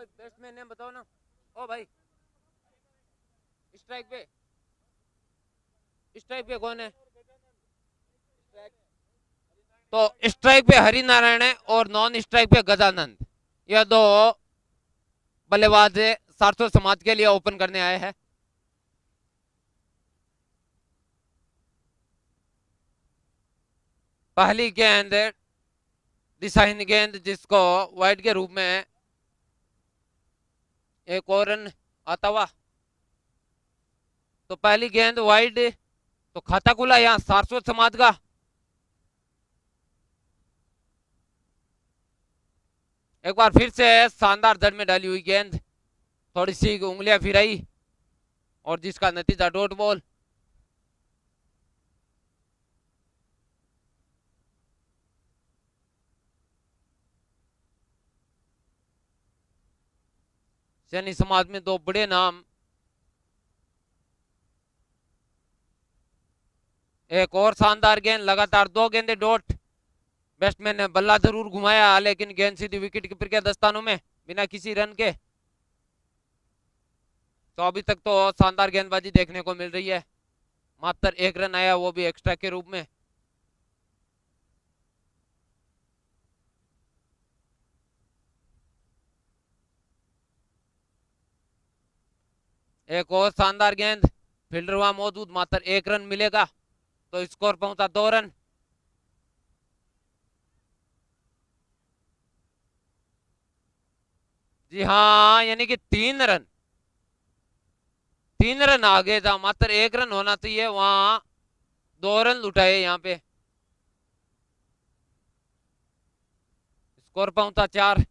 Batsman ने बताओ ना। ओ भाई, स्ट्राइक पे, स्ट्राइक पे कौन है? तो स्ट्राइक पे हरिनारायण है और नॉन स्ट्राइक पे गजानंद। यह दो बल्लेबाज सारस्वत समाज के लिए ओपन करने आए हैं। पहली गेंद दिशाहीन गेंद, जिसको वाइड के रूप में एक और रन आता हुआ। तो पहली गेंद वाइड, तो खाता खुला यहाँ सारस्वत समाज का। एक बार फिर से शानदार जड़ में डाली हुई गेंद, थोड़ी सी उंगलियां फिराई और जिसका नतीजा डॉट बॉल। सैनी समाज में दो बड़े नाम, एक और शानदार गेंद, लगातार दो गेंदे डॉट। बैट्समैन ने बल्ला जरूर घुमाया लेकिन गेंद सीधी विकेट कीपर के दस्तानों में बिना किसी रन के। तो अभी तक तो शानदार गेंदबाजी देखने को मिल रही है। मात्र एक रन आया, वो भी एक्स्ट्रा के रूप में। एक और शानदार गेंद, फील्डर वहां मौजूद, मात्र एक रन मिलेगा तो स्कोर पहुंचा 2 रन। जी हाँ, यानी कि 3 रन, 3 रन आगे था, मात्र एक रन होना चाहिए, वहां 2 रन लुटाए यहाँ पे। स्कोर पहुंचा 4।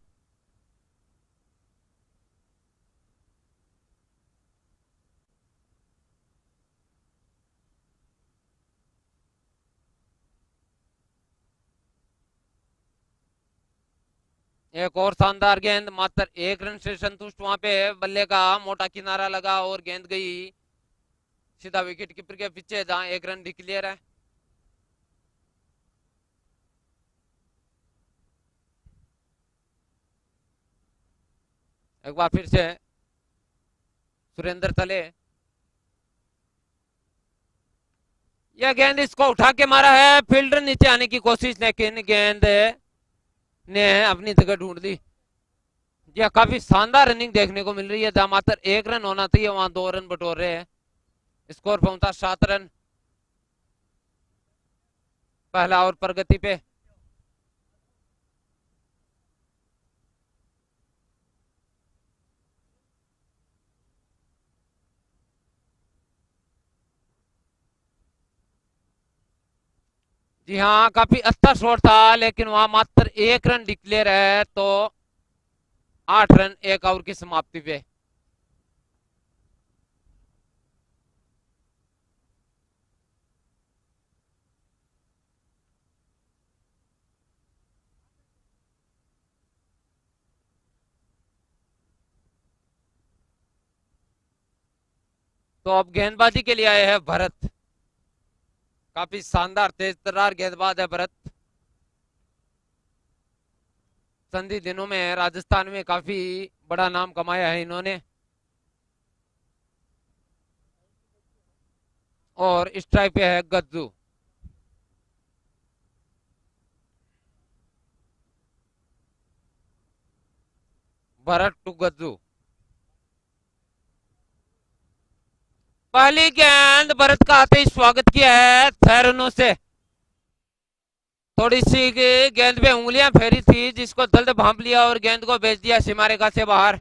एक और शानदार गेंद, मात्र एक रन से संतुष्ट वहां पे बल्ले का मोटा किनारा लगा और गेंद गई सीधा विकेट कीपर के पीछे, जहां एक रन डिक्लेयर है। एक बार फिर से सुरेंद्र तले, यह गेंद इसको उठा के मारा है, फील्डर नीचे आने की कोशिश लेकिन गेंद ने अपनी जगह ढूंढ ली। यह काफी शानदार रनिंग देखने को मिल रही है, जहां मात्र एक रन होना चाहिए वहां 2 रन बटोर रहे हैं। स्कोर पहुंचा 7 रन। पहला ओवर प्रगति पे। जी हाँ, काफी अच्छा शॉट था लेकिन वहां मात्र एक रन डिक्लेयर है, तो 8 रन एक ओवर की समाप्ति पे। तो अब गेंदबाजी के लिए आए हैं भरत। काफी शानदार तेज तर्रार गेंदबाज है भरत। संधि दिनों में राजस्थान में काफी बड़ा नाम कमाया है इन्होंने। और स्ट्राइक पे है गज्जू। भरत टू गज्जू। पहली गेंद भरत का आते ही स्वागत किया है 6 रनों से। थोड़ी सी गेंद पे उंगलियां फेरी थी, जिसको जल्द भांप लिया और गेंद को भेज दिया सीमा रेखा से बाहर।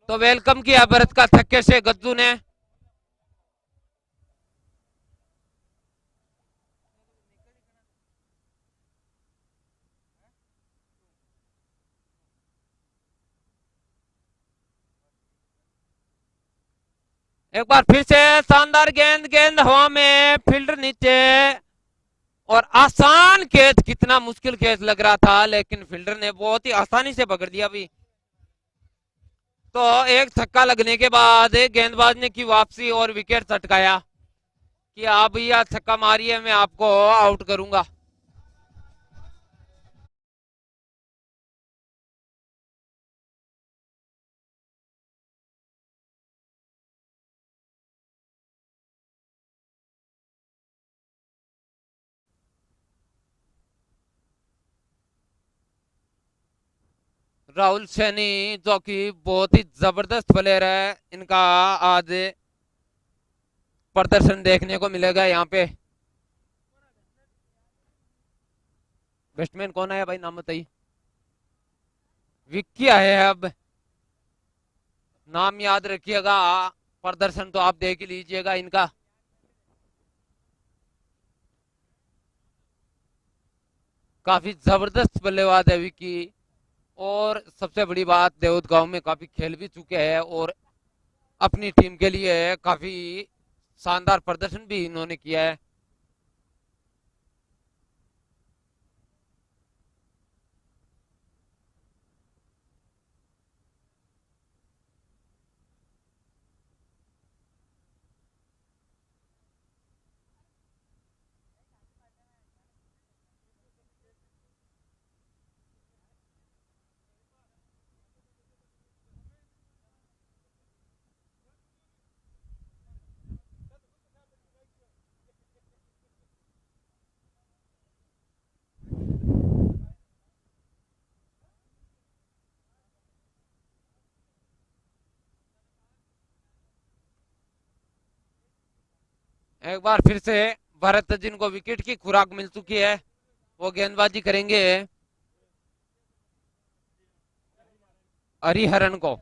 तो वेलकम किया भरत का छक्के से गज्जू ने। एक बार फिर से शानदार गेंद, गेंद हवा में, फील्डर नीचे, और आसान कैच, कितना मुश्किल कैच लग रहा था लेकिन फील्डर ने बहुत ही आसानी से पकड़ दिया भी। तो एक छक्का लगने के बाद गेंदबाज ने की वापसी और विकेट चटकाया कि आप यह छक्का मारिए, मैं आपको आउट करूंगा। राहुल सैनी जो कि बहुत ही जबरदस्त प्लेयर है, इनका आज प्रदर्शन देखने को मिलेगा यहाँ पे। बैट्समैन कौन आया भाई, नाम बताइए। विक्की आया है अब, नाम याद रखिएगा। प्रदर्शन तो आप देख ही लीजिएगा इनका। काफी जबरदस्त बल्लेबाज है विक्की। और सबसे बड़ी बात, देवत गांव में काफी खेल भी चुके हैं और अपनी टीम के लिए काफी शानदार प्रदर्शन भी इन्होंने किया है। एक बार फिर से भरत, जिनको विकेट की खुराक मिल चुकी है, वो गेंदबाजी करेंगे हरिहरन को।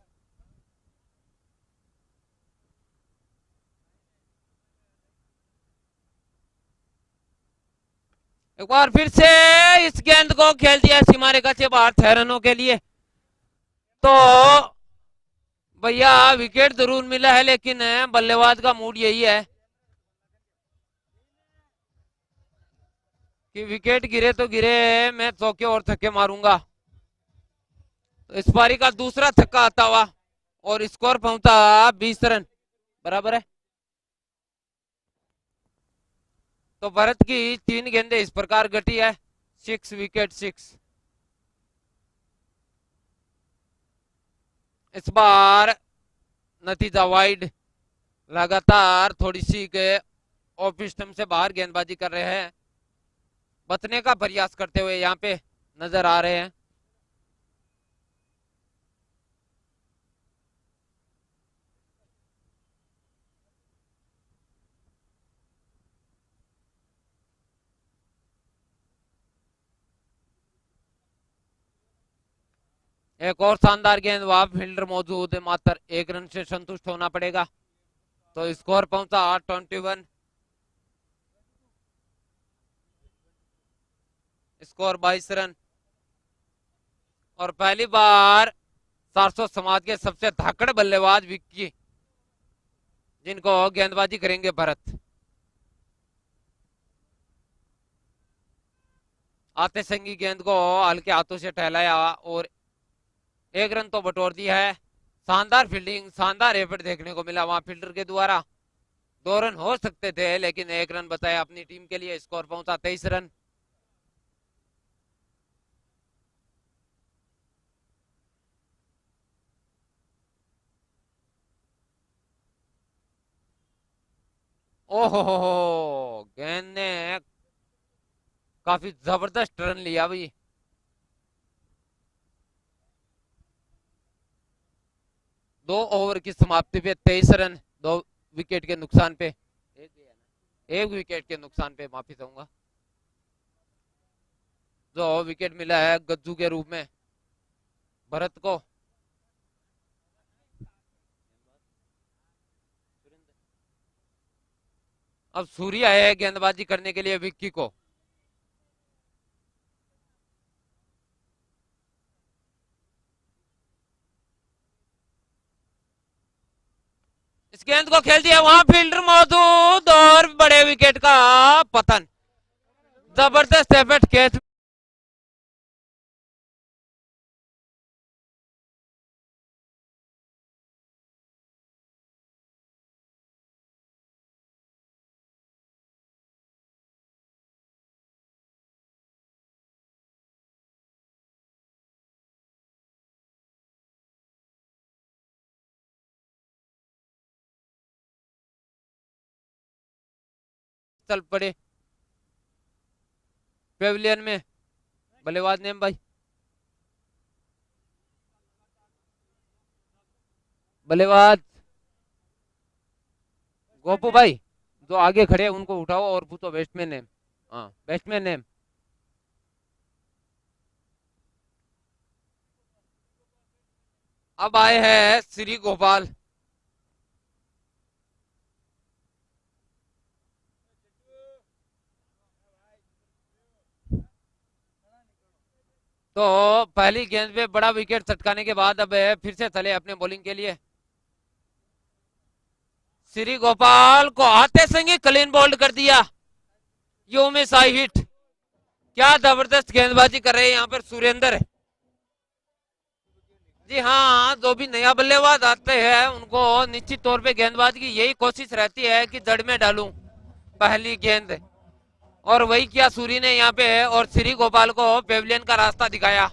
एक बार फिर से इस गेंद को खेल दिया सीमा रेखा से बाहर 6 रनों के लिए। तो भैया विकेट जरूर मिला है, लेकिन बल्लेबाज का मूड यही है कि विकेट गिरे तो गिरे, मैं चौके और छक्के मारूंगा। तो इस पारी का दूसरा छक्का आता हुआ और स्कोर पहुंचा 20 रन बराबर है। तो भारत की 3 गेंदें इस प्रकार घटी है, 6 विकेट 6। इस बार नतीजा वाइड, लगातार थोड़ी सी के ऑफ स्टंप से बाहर गेंदबाजी कर रहे हैं, बचने का प्रयास करते हुए यहाँ पे नजर आ रहे हैं। एक और शानदार गेंद, वहां फील्डर मौजूद है, मात्र 1 रन से संतुष्ट होना पड़ेगा। तो स्कोर पहुंचा 21, स्कोर 22 रन। और पहली बार 400 समाज के सबसे धाकड़ बल्लेबाज विक्की, जिनको गेंदबाजी करेंगे भरत। आते संगी गेंद को हल्के हाथों से टहलाया और 1 रन तो बटोर दिया है। शानदार फील्डिंग, शानदार एफर्ट देखने को मिला वहां फील्डर के द्वारा। 2 रन हो सकते थे, लेकिन 1 रन बताया अपनी टीम के लिए। स्कोर पहुंचा 23 रन। ओहो गेंद ने काफी जबरदस्त रन लिया भाई। 2 ओवर की समाप्ति पे 23 रन, 2 विकेट के नुकसान पे। 1 विकेट के नुकसान पे, माफी चाहूंगा। जो विकेट मिला है गज्जू के रूप में भरत को। अब सूर्या है गेंदबाजी करने के लिए विक्की को। इस गेंद को खेल दिया, वहां फील्डर मौजूद और बड़े विकेट का पतन। जबरदस्त एफर्ट कैच। चल पड़े पेविलियन में बल्लेबाज नेम भाई। बल्लेबाज गोपू भाई, जो आगे खड़े हैं उनको उठाओ और पूछो बैट्समैन नेम। हाँ, बैट्समैन नेम। अब आए हैं श्री गोपाल। तो पहली गेंद पे बड़ा विकेट चटकाने के बाद अब फिर से चले अपने बॉलिंग के लिए। श्री गोपाल को आते संगे क्लीन बोल्ड कर दिया। यो में साई हिट। क्या जबरदस्त गेंदबाजी कर रहे हैं यहाँ पर सुरेंद्र। जी हाँ, जो भी नया बल्लेबाज आते हैं उनको निश्चित तौर पे गेंदबाज की यही कोशिश रहती है कि जड़ में डालूं पहली गेंद। और वही किया सूरी ने यहाँ पे, और श्री गोपाल को पेविलियन का रास्ता दिखाया।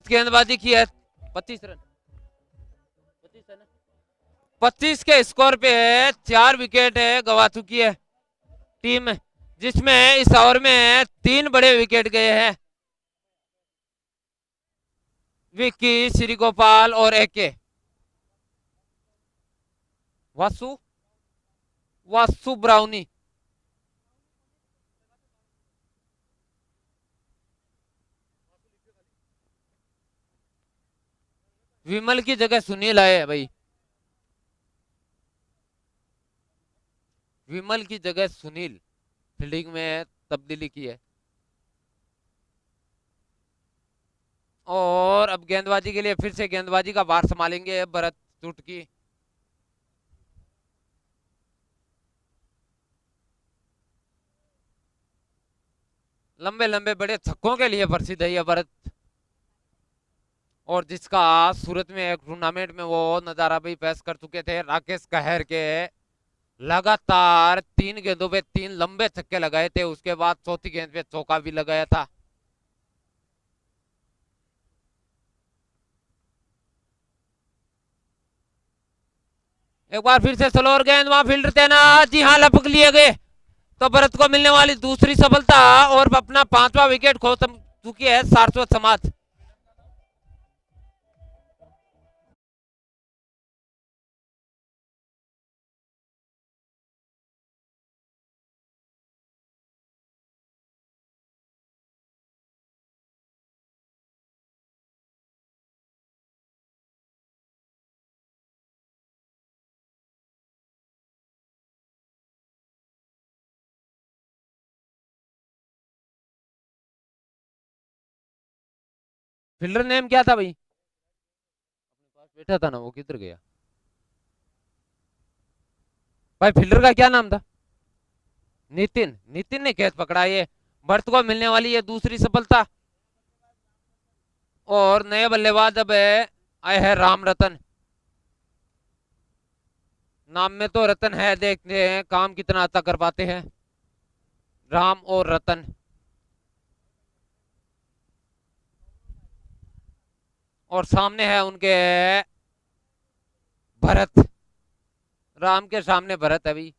गेंदबाजी की है। 25 रन, 25 रन, 25 के स्कोर पे है। 4 विकेट है गवा चुकी है टीम, जिसमें इस ओवर में 3 बड़े विकेट गए हैं। विक्की, श्री गोपाल और एके। वासु, वासु ब्राउनी। विमल की जगह सुनील आए भाई। विमल की जगह सुनील फील्डिंग में तब्दीली की है। और अब गेंदबाजी के लिए फिर से गेंदबाजी का भार संभालेंगे भरत चुटकी। लंबे लंबे बड़े छक्कों के लिए प्रसिद्ध है यह भरत, और जिसका सूरत में एक टूर्नामेंट में वो नजारा भी पेश कर चुके थे। राकेश कहर के लगातार 3 गेंदों पे 3 लंबे छक्के लगाए थे, उसके बाद चौथी गेंद पे चौका भी लगाया था। एक बार फिर से स्लोअर गेंद, वहां फील्डर तैनात, जी हाँ लपक लिए गए, तो भरत को मिलने वाली दूसरी सफलता और अपना 5वां विकेट खो चुकी है सारस्वत समाज। फील्डर नेम क्या था भाई, अपने पास बैठा था ना, वो किधर गया भाई? फील्डर का क्या नाम था? नितिन। नितिन ने कैच पकड़ा, ये भरत को मिलने वाली है दूसरी सफलता। और नए बल्लेबाज अब आए हैं राम रतन। नाम में तो रतन है, देखते हैं काम कितना अच्छा कर पाते हैं राम और रतन। और सामने है उनके भरत, राम के सामने भरत है भाई,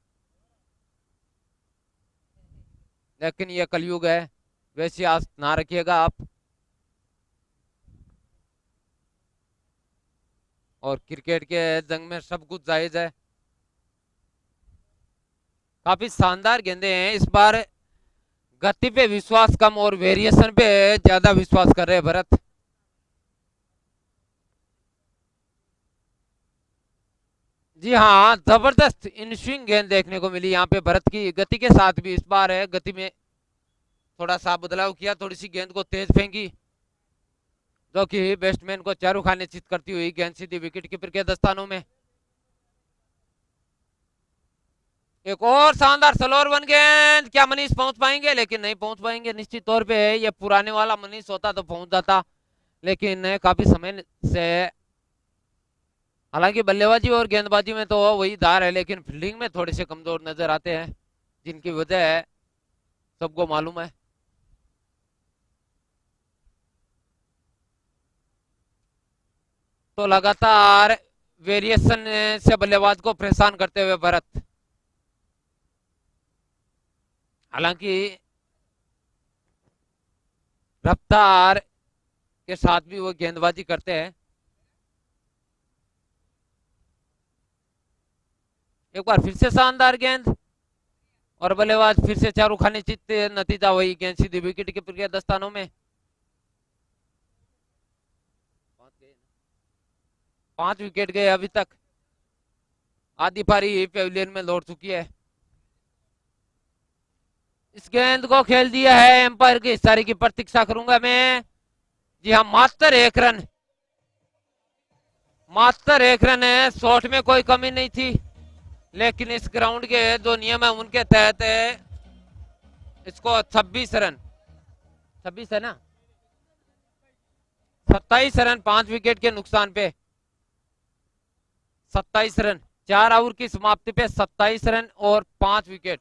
लेकिन ये कलयुग है, वैसी आस ना रखिएगा आप। और क्रिकेट के जंग में सब कुछ जायज है। काफी शानदार गेंदे हैं इस बार, गति पे विश्वास कम और वेरिएशन पे ज्यादा विश्वास कर रहे हैं भरत। जी हाँ, जबरदस्त इन स्विंग गेंद देखने को मिली यहाँ पे भरत की, गति के साथ भी इस बार है, गति में थोड़ा सा बदलाव किया, थोड़ी सी गेंद को तेज फेंकी, जो कि बैट्समैन को चारों खाने चित करती हुई गेंद सीधी विकेट कीपर के दस्तानों में। एक और शानदार स्लोअर वन गेंद, क्या मनीष पहुंच पाएंगे? लेकिन नहीं पहुंच पाएंगे निश्चित तौर पे, ये पुराने वाला मनीष होता तो पहुंच जाता, लेकिन काफी समय से, हालांकि बल्लेबाजी और गेंदबाजी में तो वही धार है, लेकिन फील्डिंग में थोड़े से कमजोर नजर आते हैं, जिनकी वजह है सबको मालूम है। तो लगातार वेरिएशन से बल्लेबाज को परेशान करते हुए भरत, हालांकि रफ्तार के साथ भी वो गेंदबाजी करते हैं। एक बार फिर से शानदार गेंद, और बल्लेबाज फिर से चारों खाने चित, नतीजा वही, गेंद सीधी विकेट कीपर के दस्तानों में। 5 विकेट गए अभी तक, आधी पारी पेविलियन में लौट चुकी है। इस गेंद को खेल दिया है, एम्पायर के इशारे की प्रतीक्षा करूंगा मैं। जी हाँ, मात्र 1 रन, मात्र 1 रन है, शॉट में कोई कमी नहीं थी, लेकिन इस ग्राउंड के जो नियम है उनके तहत इसको 26 रन, 26 है ना, 27 रन 5 विकेट के नुकसान पे, 27 रन 4 ओवर की समाप्ति पे, 27 रन और 5 विकेट।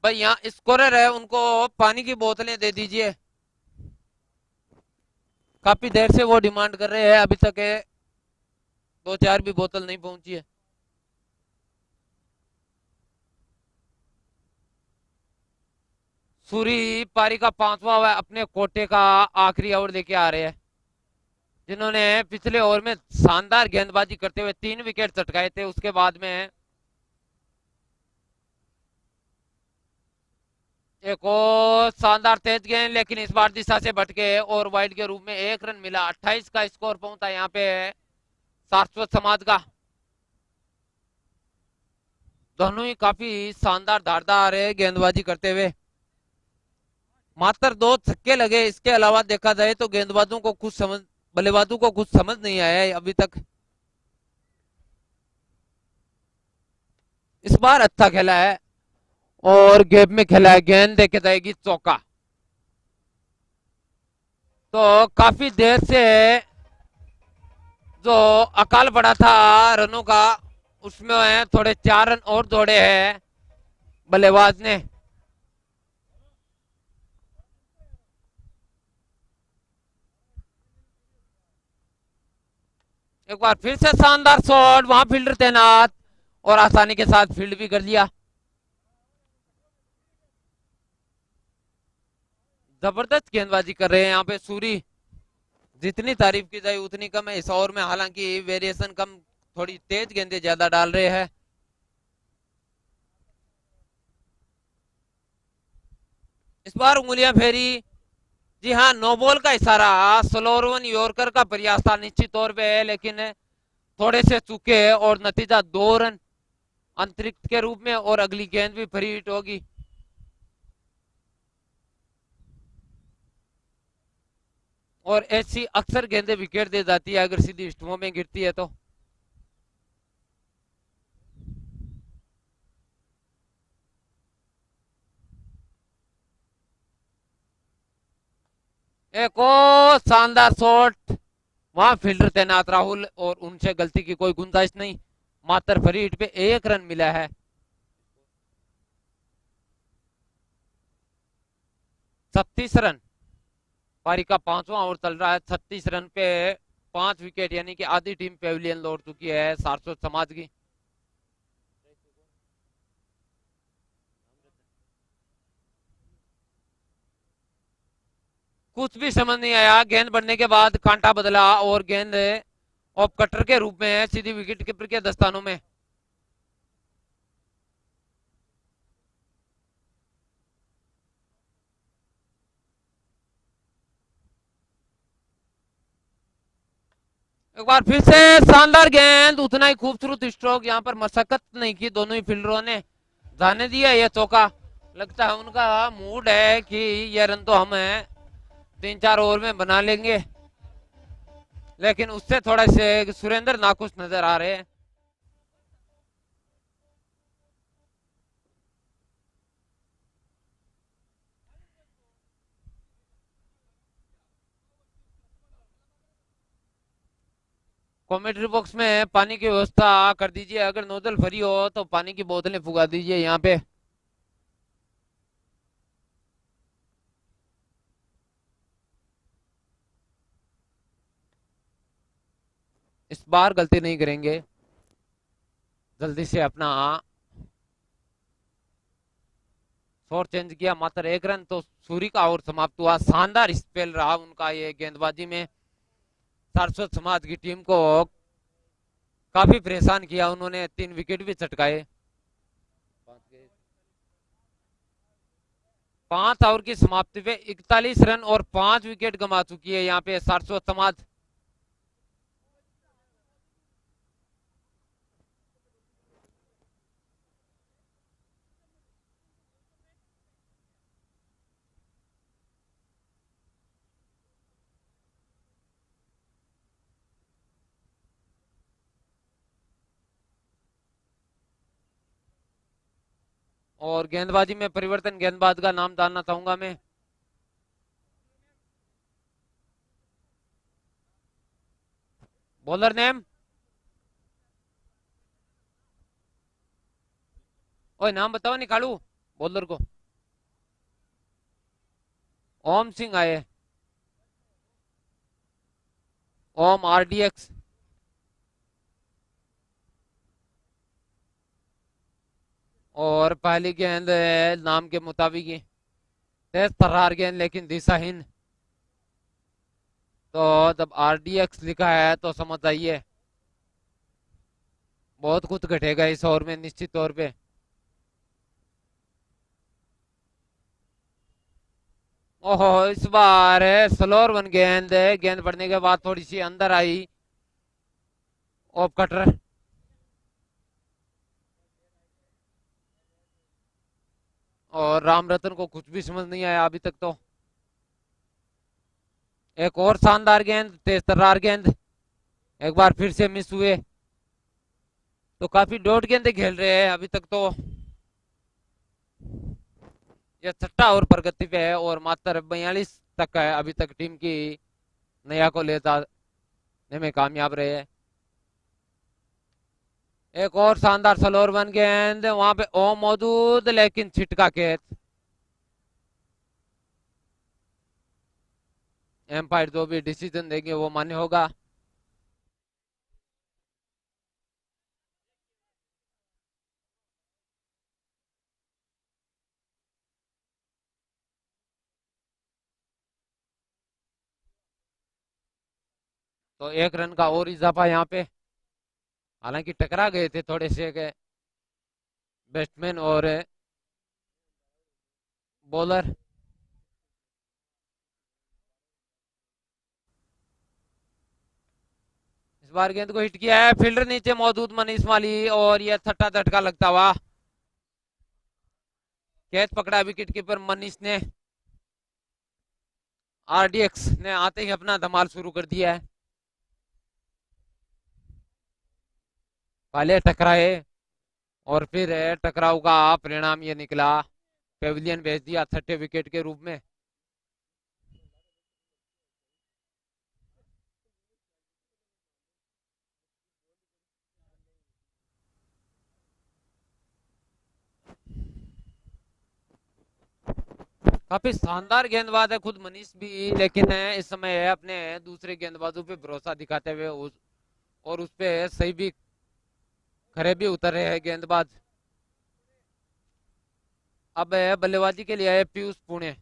भाई यहाँ स्कोरर है, उनको पानी की बोतलें दे दीजिए, काफी देर से वो डिमांड कर रहे हैं, अभी तक 2-4 भी बोतल नहीं पहुंची है। सूरी पारी का 5वां अपने कोटे का आखिरी ओवर लेके आ रहे हैं, जिन्होंने पिछले ओवर में शानदार गेंदबाजी करते हुए 3 विकेट चटकाए थे। उसके बाद में एक और शानदार तेज गेंद, लेकिन इस बार दिशा से भटके और वाइड के रूप में 1 रन मिला। 28 का स्कोर पहुंचा यहाँ पे सारस्वत समाज का। दोनों ही काफी शानदार धारदार गेंदबाजी करते हुए, मात्र 2 छक्के लगे, इसके अलावा देखा जाए तो गेंदबाजों को कुछ समझ, बल्लेबाजों को कुछ समझ नहीं आया है अभी तक। इस बार अच्छा खेला है, और गैप में खेला है, गेंद देके जाएगी चौका। तो काफी देर से जो अकाल पड़ा था रनों का, उसमें थोड़े 4 रन और जोड़े हैं बल्लेबाज ने। एक बार फिर से शानदार शॉट, वहां फील्डर तैनात और आसानी के साथ फील्ड भी कर लिया। जबरदस्त गेंदबाजी कर रहे हैं यहाँ पे सूरी, जितनी तारीफ की जाए उतनी कम है इस ओवर में। हालांकि वेरिएशन कम, थोड़ी तेज गेंदें ज्यादा डाल रहे हैं। इस बार उंगलियां फेरी, जी हाँ, नो बॉल का इशारा। स्लोरवन यॉर्कर का प्रयास था निश्चित तौर पे, लेकिन थोड़े से चूके और नतीजा 2 रन अंतरिक्ष के रूप में, और अगली गेंद भी फ्री हिट होगी। और ऐसी अक्सर गेंदें विकेट दे जाती है अगर सीधी स्टम्पों में गिरती है तो। एक और शानदार शॉट, वहां फील्डर तैनात राहुल, और उनसे गलती की कोई गुंजाइश नहीं। मात्र फ्री हिट पे 1 रन मिला है। 36 रन, पारी का 5वां ओवर चल रहा है। 36 रन पे 5 विकेट, यानी कि आधी टीम पेविलियन लौट चुकी है सारस्वत समाज की। कुछ भी समझ नहीं आया, गेंद बढ़ने के बाद कांटा बदला और गेंद ऑफ कटर के रूप में है सीधी विकेट कीपर के दस्तानों में। एक बार फिर से शानदार गेंद, उतना ही खूबसूरत स्ट्रोक। यहाँ पर मशक्कत नहीं की दोनों ही फील्डरों ने, जाने दिया ये चौका। लगता है उनका मूड है कि ये रन तो हम 3-4 ओवर में बना लेंगे, लेकिन उससे थोड़ा से सुरेंद्र नाखुश नजर आ रहे हैं। कमेंट्री बॉक्स में पानी की व्यवस्था कर दीजिए, अगर नोजल भरी हो तो पानी की बोतलें फुगा दीजिए यहाँ पे। इस बार गलती नहीं करेंगे, जल्दी से अपना स्कोर चेंज किया। मात्र 1 रन तो सूरी का ओवर समाप्त हुआ। शानदार स्पेल रहा उनका ये गेंदबाजी में, सारस्वत समाज की टीम को काफी परेशान किया उन्होंने। 3 विकेट भी चटकाए। 5 ओवर की समाप्ति पे 41 रन और 5 विकेट गंवा चुकी है यहाँ पे सारस्वत समाज। और गेंदबाजी में परिवर्तन, गेंदबाज का नाम जानना चाहूंगा मैं। बॉलर नेम, ओए नाम बताओ निकालू बॉलर को। ओम सिंह आए, ओम RDX। और पहली गेंद नाम के मुताबिक ही तेज तर्रार गेंद, लेकिन दिशाहीन। तो जब RDX लिखा है तो समझ आइए बहुत कुछ घटेगा इस ओवर में निश्चित तौर पे। ओहो, इस बार स्लोअर वन गेंद, गेंद बढ़ने के बाद थोड़ी सी अंदर आई ऑफ कटर। और राम रतन को कुछ भी समझ नहीं आया अभी तक तो। एक और शानदार गेंद, तेज तर्रार गेंद, एक बार फिर से मिस हुए। तो काफी डॉट गेंदे खेल रहे हैं अभी तक तो। ये छठा ओवर प्रगति पे है और मात्र 42 तक है अभी तक टीम की नया को ले जाने में कामयाब रहे हैं। एक और शानदार स्लोअर वन गेंद, वहां पे ओम मौजूद लेकिन छिटका कैच। एम्पायर जो भी डिसीजन देंगे वो मान्य होगा। तो एक रन का और इजाफा यहाँ पे, हालांकि टकरा गए थे थोड़े से के बैट्समैन और बॉलर। इस बार गेंद को हिट किया है, फील्डर नीचे मौजूद मनीष माली और यह छठा झटका लगता हुआ कैच पकड़ा विकेट कीपर मनीष ने। आरडीएक्स ने आते ही अपना धमाल शुरू कर दिया है। पहले टकराए और फिर टकराव का परिणाम ये निकला, पेविलियन भेज दिया छठे विकेट के रूप में। काफी शानदार गेंदबाज है खुद मनीष भी, लेकिन इस समय अपने दूसरे गेंदबाजों पे भरोसा दिखाते हुए और उस पे सही भी खरे भी उतर रहे हैं गेंदबाज। अब बल्लेबाजी के लिए है पीयूष पुणे।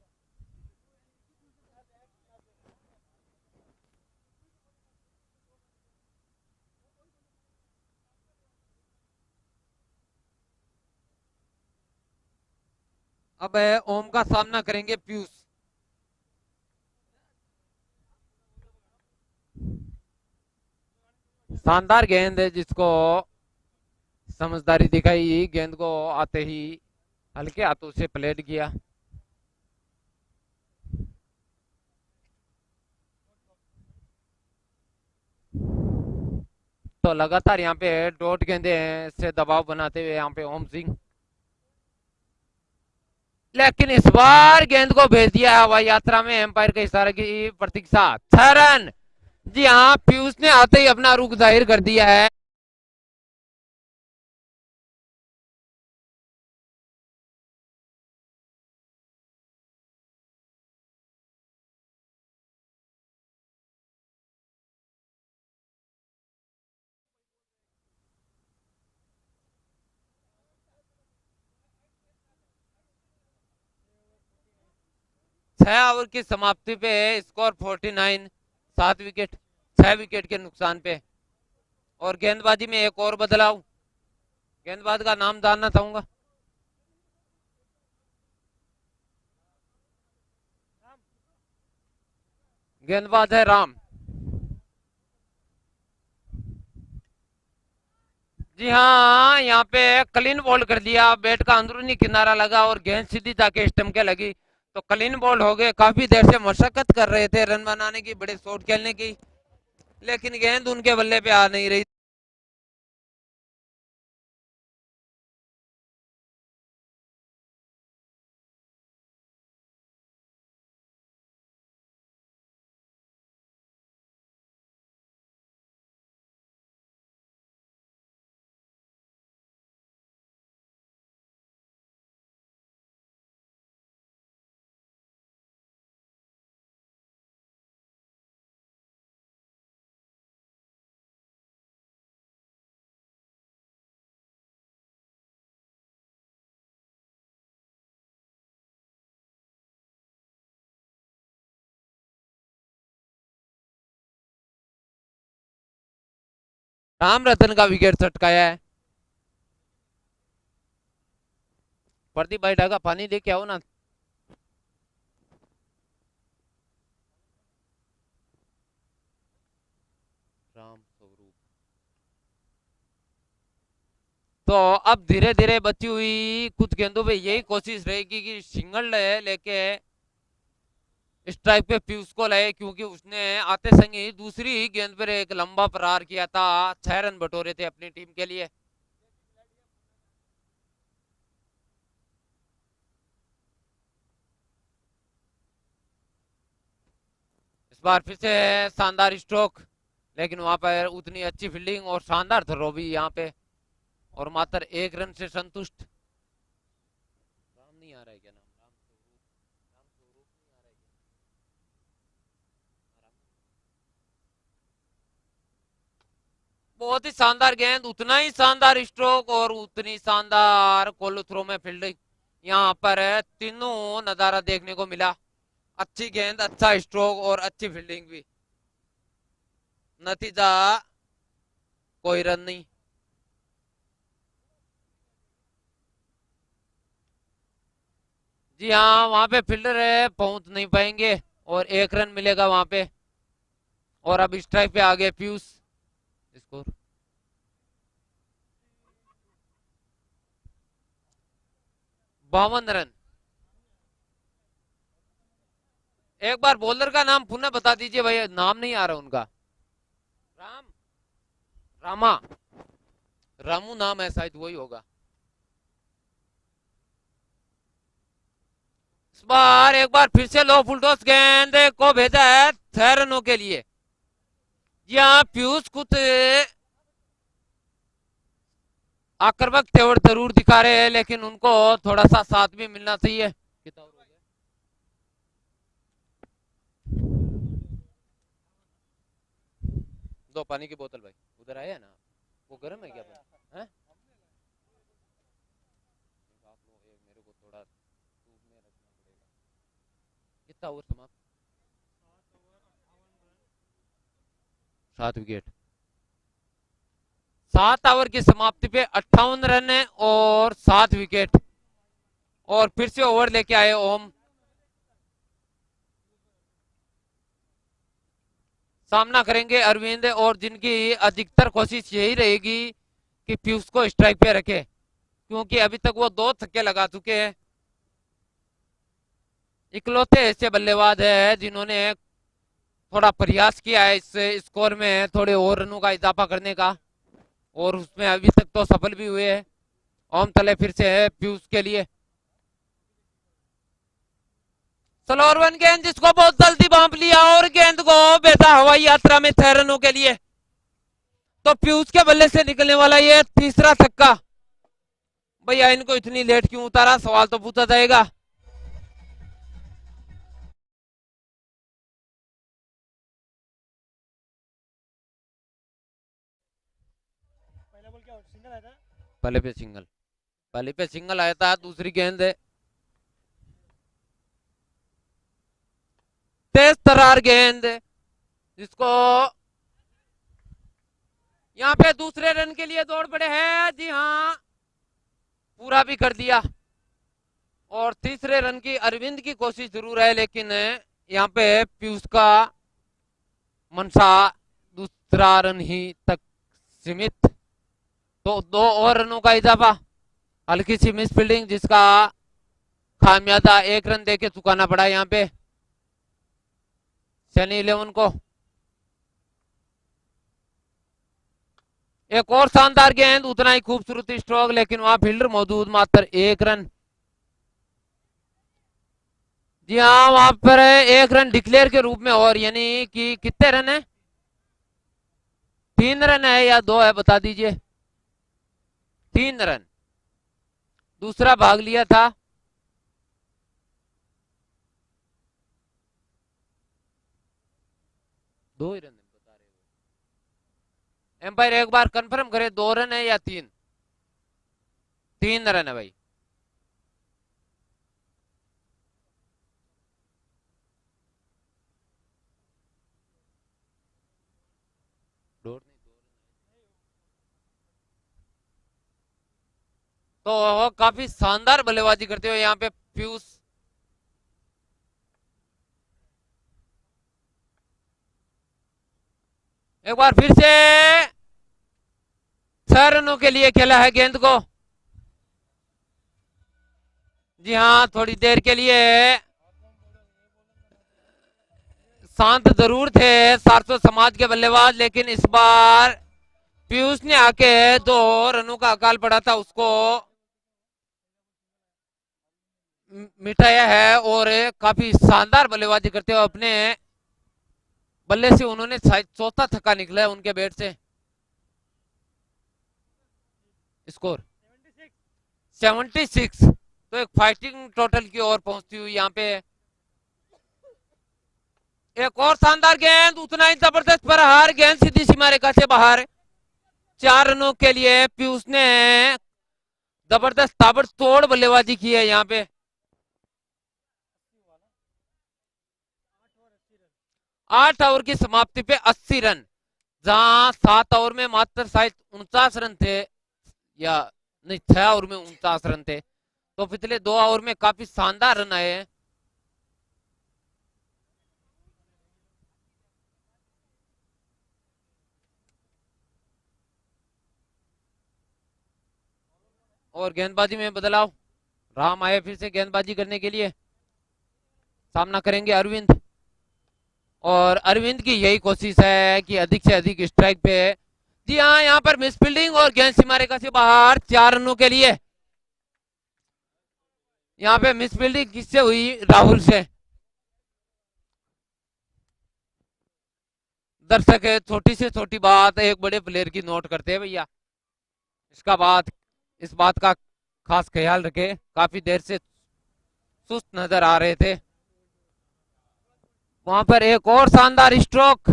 अब ओम का सामना करेंगे पीयूष। शानदार गेंद है जिसको समझदारी दिखाई, गेंद को आते ही हल्के हाथों से प्लेट किया। तो लगातार यहाँ पे डॉट गेंदे से दबाव बनाते हुए यहाँ पे ओम सिंह, लेकिन इस बार गेंद को भेज दिया हवाई यात्रा में एम्पायर के इशारे की प्रतीक्षा। 6 रन। जी हाँ, पीयूष ने आते ही अपना रुख जाहिर कर दिया है। छह ओवर की समाप्ति पे स्कोर 49, 7 विकेट, 6 विकेट के नुकसान पे। और गेंदबाजी में एक और बदलाव, गेंदबाज का नाम जानना चाहूंगा। गेंदबाज है राम। जी हाँ, यहाँ पे क्लीन बॉल कर दिया, बैट का अंदरूनी किनारा लगा और गेंद सीधी जाके स्टंप के लगी, तो क्लीन बॉल हो गए। काफी देर से मशक्कत कर रहे थे रन बनाने की, बड़े शॉट खेलने की, लेकिन गेंद उनके बल्ले पे आ नहीं रही। राम रतन का विकेट चटकाया है। प्रदीप भाई ढाका पानी दे के आओ ना। राम स्वरूप। तो अब धीरे धीरे बची हुई कुछ गेंदों पे यही कोशिश रहेगी कि सिंगल लेके स्ट्राइक पे पीयूष को लाए, क्योंकि उसने आते संग ही दूसरी ही गेंद पर एक लंबा प्रहार किया था, 6 रन बटोरे थे अपनी टीम के लिए। इस बार फिर से शानदार स्ट्रोक, लेकिन वहां पर उतनी अच्छी फील्डिंग और शानदार थ्रो भी यहाँ पे, और मात्र 1 रन से संतुष्ट। राम नहीं आ रहा है क्या नाम? राम स्वरूप नहीं आ रहा है क्या? बहुत ही शानदार गेंद, उतना ही शानदार स्ट्रोक और उतनी शानदार कोल्ड थ्रो में फील्डिंग। यहाँ पर तीनों नजारा देखने को मिला, अच्छी गेंद, अच्छा स्ट्रोक और अच्छी फील्डिंग भी। नतीजा कोई रन नहीं। जी हाँ, वहां पे फील्डर है, पहुंच नहीं पाएंगे और 1 रन मिलेगा वहां पे। और अब स्ट्राइक पे आ गए पीयूष। Score 52 run. एक बार बॉलर का नाम पुनः बता दीजिए भैया, नाम नहीं आ रहा उनका। राम, रामा, रामू नाम है शायद, वही होगा। इस बार एक बार फिर से लो फुल टॉस गेंद को भेजा है 6 रनों के लिए। यहाँ पीयूष कुछ आक्रामक तेवर जरूर दिखा रहे हैं, लेकिन उनको थोड़ा सा साथ भी मिलना चाहिए। कितना हो गया? दो पानी की बोतल भाई, उधर आया ना, वो गर्म है क्या? है? मेरे को थोड़ा धूप में रखना पड़ेगा। कितना ओवर समाप्त? 7 विकेट। 7 ओवर की समाप्ति पे 58 रन है और 7 विकेट। और फिर से ओवर लेके आए ओम। सामना करेंगे अरविंद, और जिनकी अधिकतर कोशिश यही रहेगी कि पीयूष को स्ट्राइक पे रखे, क्योंकि अभी तक वो 2 छक्के लगा चुके हैं। इकलौते ऐसे बल्लेबाज है जिन्होंने थोड़ा प्रयास किया है इस स्कोर में थोड़े और रनों का इजाफा करने का, और उसमें अभी तक तो सफल भी हुए हैं। ओम तले फिर से है पीयूष के लिए। स्लोअर वन गेंद जिसको बहुत जल्दी भांप लिया और गेंद को भेजा हवाई यात्रा में 6 रनों के लिए। तो पीयूष के बल्ले से निकलने वाला ये तीसरा छक्का। भैया इनको इतनी लेट क्यों उतारा, सवाल तो पूछा जाएगा। पहले पे सिंगल, पहले पे सिंगल आया था। दूसरी गेंद है, तेज तरार गेंद जिसको यहाँ पे दूसरे रन के लिए दौड़ पड़े हैं। जी हाँ, पूरा भी कर दिया। और तीसरे रन की अरविंद की कोशिश जरूर है, लेकिन यहाँ पे पीयूष का मनसा दूसरा रन ही तक सीमित। तो 2 और रनों का इजाफा, हल्की सी मिस फील्डिंग जिसका खामियाजा 1 रन देके चुकाना पड़ा यहाँ पे सनी 11 को। एक और शानदार गेंद, उतना ही खूबसूरत स्ट्रोक, लेकिन वहां फील्डर मौजूद, मात्र 1 रन। जी हाँ, वहां पर 1 रन डिक्लेयर के रूप में, और यानी कि कितने रन है? 3 रन है या 2 है, बता दीजिए। 3 रन। दूसरा भाग लिया था। दो ही रन बता रहे हो एम्पायर, एक बार कंफर्म करे 2 रन है या 3? 3 रन है भाई। तो काफी शानदार बल्लेबाजी करते हुए यहाँ पे पीयूष। एक बार फिर से 6 रनों के लिए खेला है गेंद को। जी हाँ, थोड़ी देर के लिए शांत जरूर थे सारस्वत समाज के बल्लेबाज, लेकिन इस बार पीयूष ने आके 2 रनों का अकाल पड़ा था उसको मिटाया है, और काफी शानदार बल्लेबाजी करते हुए अपने बल्ले से उन्होंने शायद चौथा छक्का निकला है उनके बैट से। स्कोर 76। तो एक फाइटिंग टोटल की ओर पहुंचती हुई यहाँ पे एक और शानदार गेंद, उतना ही जबरदस्त प्रहार, गेंद सीधी सीमा रेखा से बाहर। 4 रनों के लिए पीयूष ने जबरदस्त ताबड़तोड़ बल्लेबाजी की है यहाँ पे। 8 ओवर की समाप्ति पे 80 रन, जहां 7 ओवर में मात्र शायद 49 रन थे, या नहीं 6 ओवर में 49 रन थे। तो पिछले 2 ओवर में काफी शानदार रन आए हैं। और गेंदबाजी में बदलाव, राम आए फिर से गेंदबाजी करने के लिए, सामना करेंगे अरविंद। और अरविंद की यही कोशिश है कि अधिक से अधिक स्ट्राइक पे। जी हाँ, यहाँ पर मिस फील्डिंग और गेंद सीमा रेखा से बाहर। 4 रनों के लिए यहाँ पे मिस फील्डिंग किससे हुई? राहुल से। दर्शक है, छोटी से छोटी बात एक बड़े प्लेयर की नोट करते हैं भैया, इस बात का खास ख्याल रखे। काफी देर से सुस्त नजर आ रहे थे। वहां पर एक और शानदार स्ट्रोक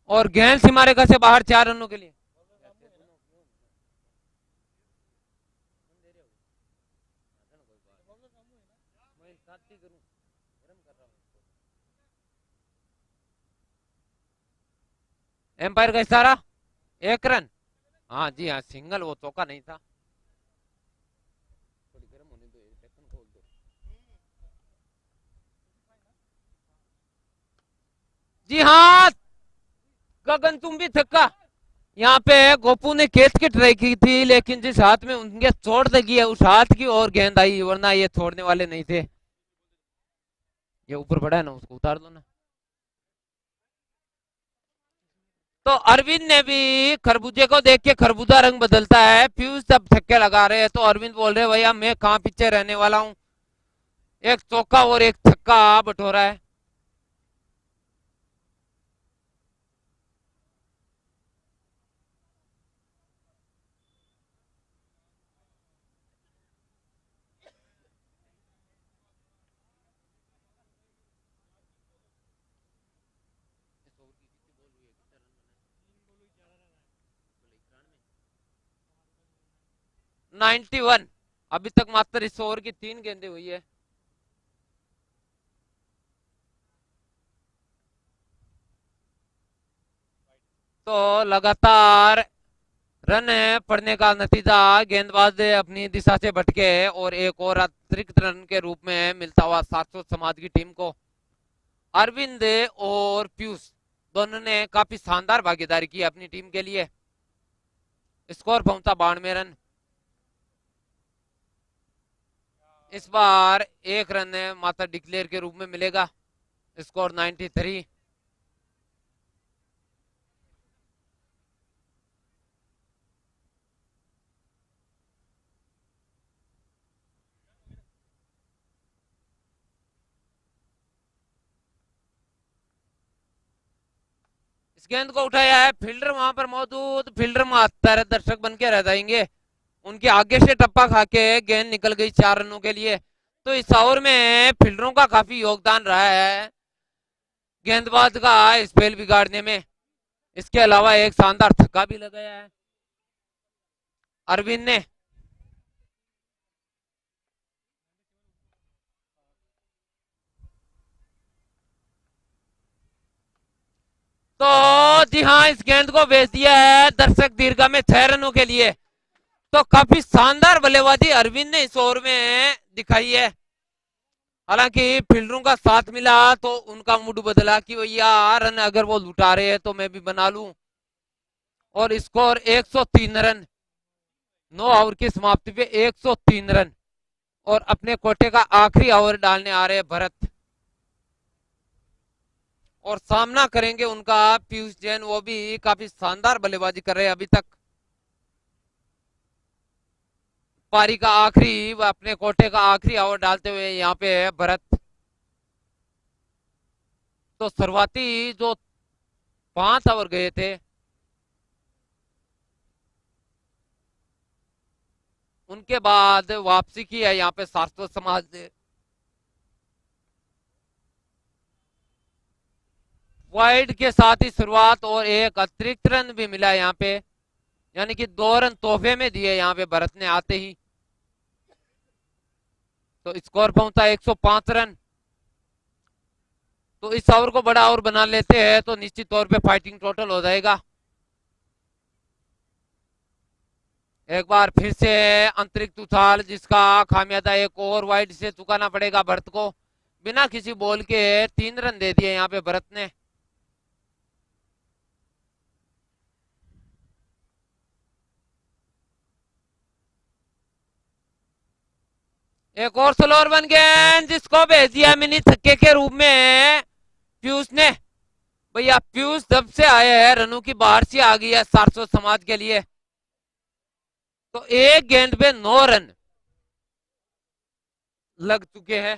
और गेंद सीमा रेखा से बाहर। 4 रनों के लिए एम्पायर का इशारा, 1 रन। हाँ जी हाँ, सिंगल, वो चौका नहीं था। जी हाँ, गगन तुम भी थक्का। यहाँ पे गोपू ने कैच की ट्राई की थी, लेकिन जिस हाथ में उनके छोड़ लगी है उस हाथ की ओर गेंद आई, वरना ये छोड़ने वाले नहीं थे। ये ऊपर पड़ा है ना, उसको उतार दो ना। तो अरविंद ने भी खरबूजे को देख के खरबूजा रंग बदलता है। पीयूष जब छक्के लगा रहे हैं तो अरविंद बोल रहे भैया मैं कहाँ पीछे रहने वाला हूँ, एक चौका और एक छक्का बटोरा है। Ninety one. अभी तक मात्र इस ओवर की 3 गेंदें हुई है। तो लगातार रन पड़ने का नतीजा, गेंदबाज अपनी दिशा से भटके और एक और अतिरिक्त रन के रूप में मिलता हुआ 700 समाज की टीम को। अरविंद और पीयूष दोनों ने काफी शानदार भागीदारी की अपनी टीम के लिए। स्कोर पहुंचा 92 रन। इस बार 1 रन मात्र डिक्लेयर के रूप में मिलेगा। स्कोर 93। इस गेंद को उठाया है, फील्डर वहां पर मौजूद, फील्डर मास्टर दर्शक बन के रह जाएंगे। उनके आगे से टप्पा खा के गेंद निकल गई 4 रनों के लिए। तो इस ओवर में फील्डरों का काफी योगदान रहा है गेंदबाज का स्पेल बिगाड़ने में। इसके अलावा एक शानदार छक्का भी लगाया है अरविंद ने। तो जी हाँ, इस गेंद को भेज दिया है दर्शक दीर्घा में 6 रनों के लिए। तो काफी शानदार बल्लेबाजी अरविंद ने इस ओवर में दिखाई है। हालांकि फील्डरों का साथ मिला तो उनका मूड बदला कि भैया रन अगर वो लुटा रहे हैं तो मैं भी बना लूं। और स्कोर 103 रन, 9 ओवर की समाप्ति पे 103 रन। और अपने कोटे का आखिरी ओवर डालने आ रहे हैं भरत, और सामना करेंगे उनका पीयूष जैन। वो भी काफी शानदार बल्लेबाजी कर रहे हैं अभी तक। पारी का आखिरी, अपने कोटे का आखिरी ओवर डालते हुए यहाँ पे है भरत। तो शुरुआती जो 5 ओवर गए थे, उनके बाद वापसी की है यहाँ पे सारस्वत समाज ने। वाइड के साथ ही शुरुआत और एक अतिरिक्त रन भी मिला यहाँ पे, यानी कि 2 रन तोहफे में दिए यहाँ पे भरत ने आते ही। तो स्कोर पहुंचा 105 रन। तो इस ओवर को बड़ा ओवर बना लेते हैं तो निश्चित तौर पे फाइटिंग टोटल हो जाएगा। एक बार फिर से अंतरिक्ष उछाल, जिसका खामियाजा एक और वाइड से चुकाना पड़ेगा भरत को। बिना किसी बॉल के 3 रन दे दिए यहाँ पे भरत ने। एक और स्लोअर बन गेंद, जिसको भेज दिया मिनी छक्के के रूप में पीयूष ने। भैया पीयूष जब से आए हैं रनों की बाढ़ सी आ गई है सारस्वत समाज के लिए। तो एक गेंद पे 9 रन लग चुके हैं।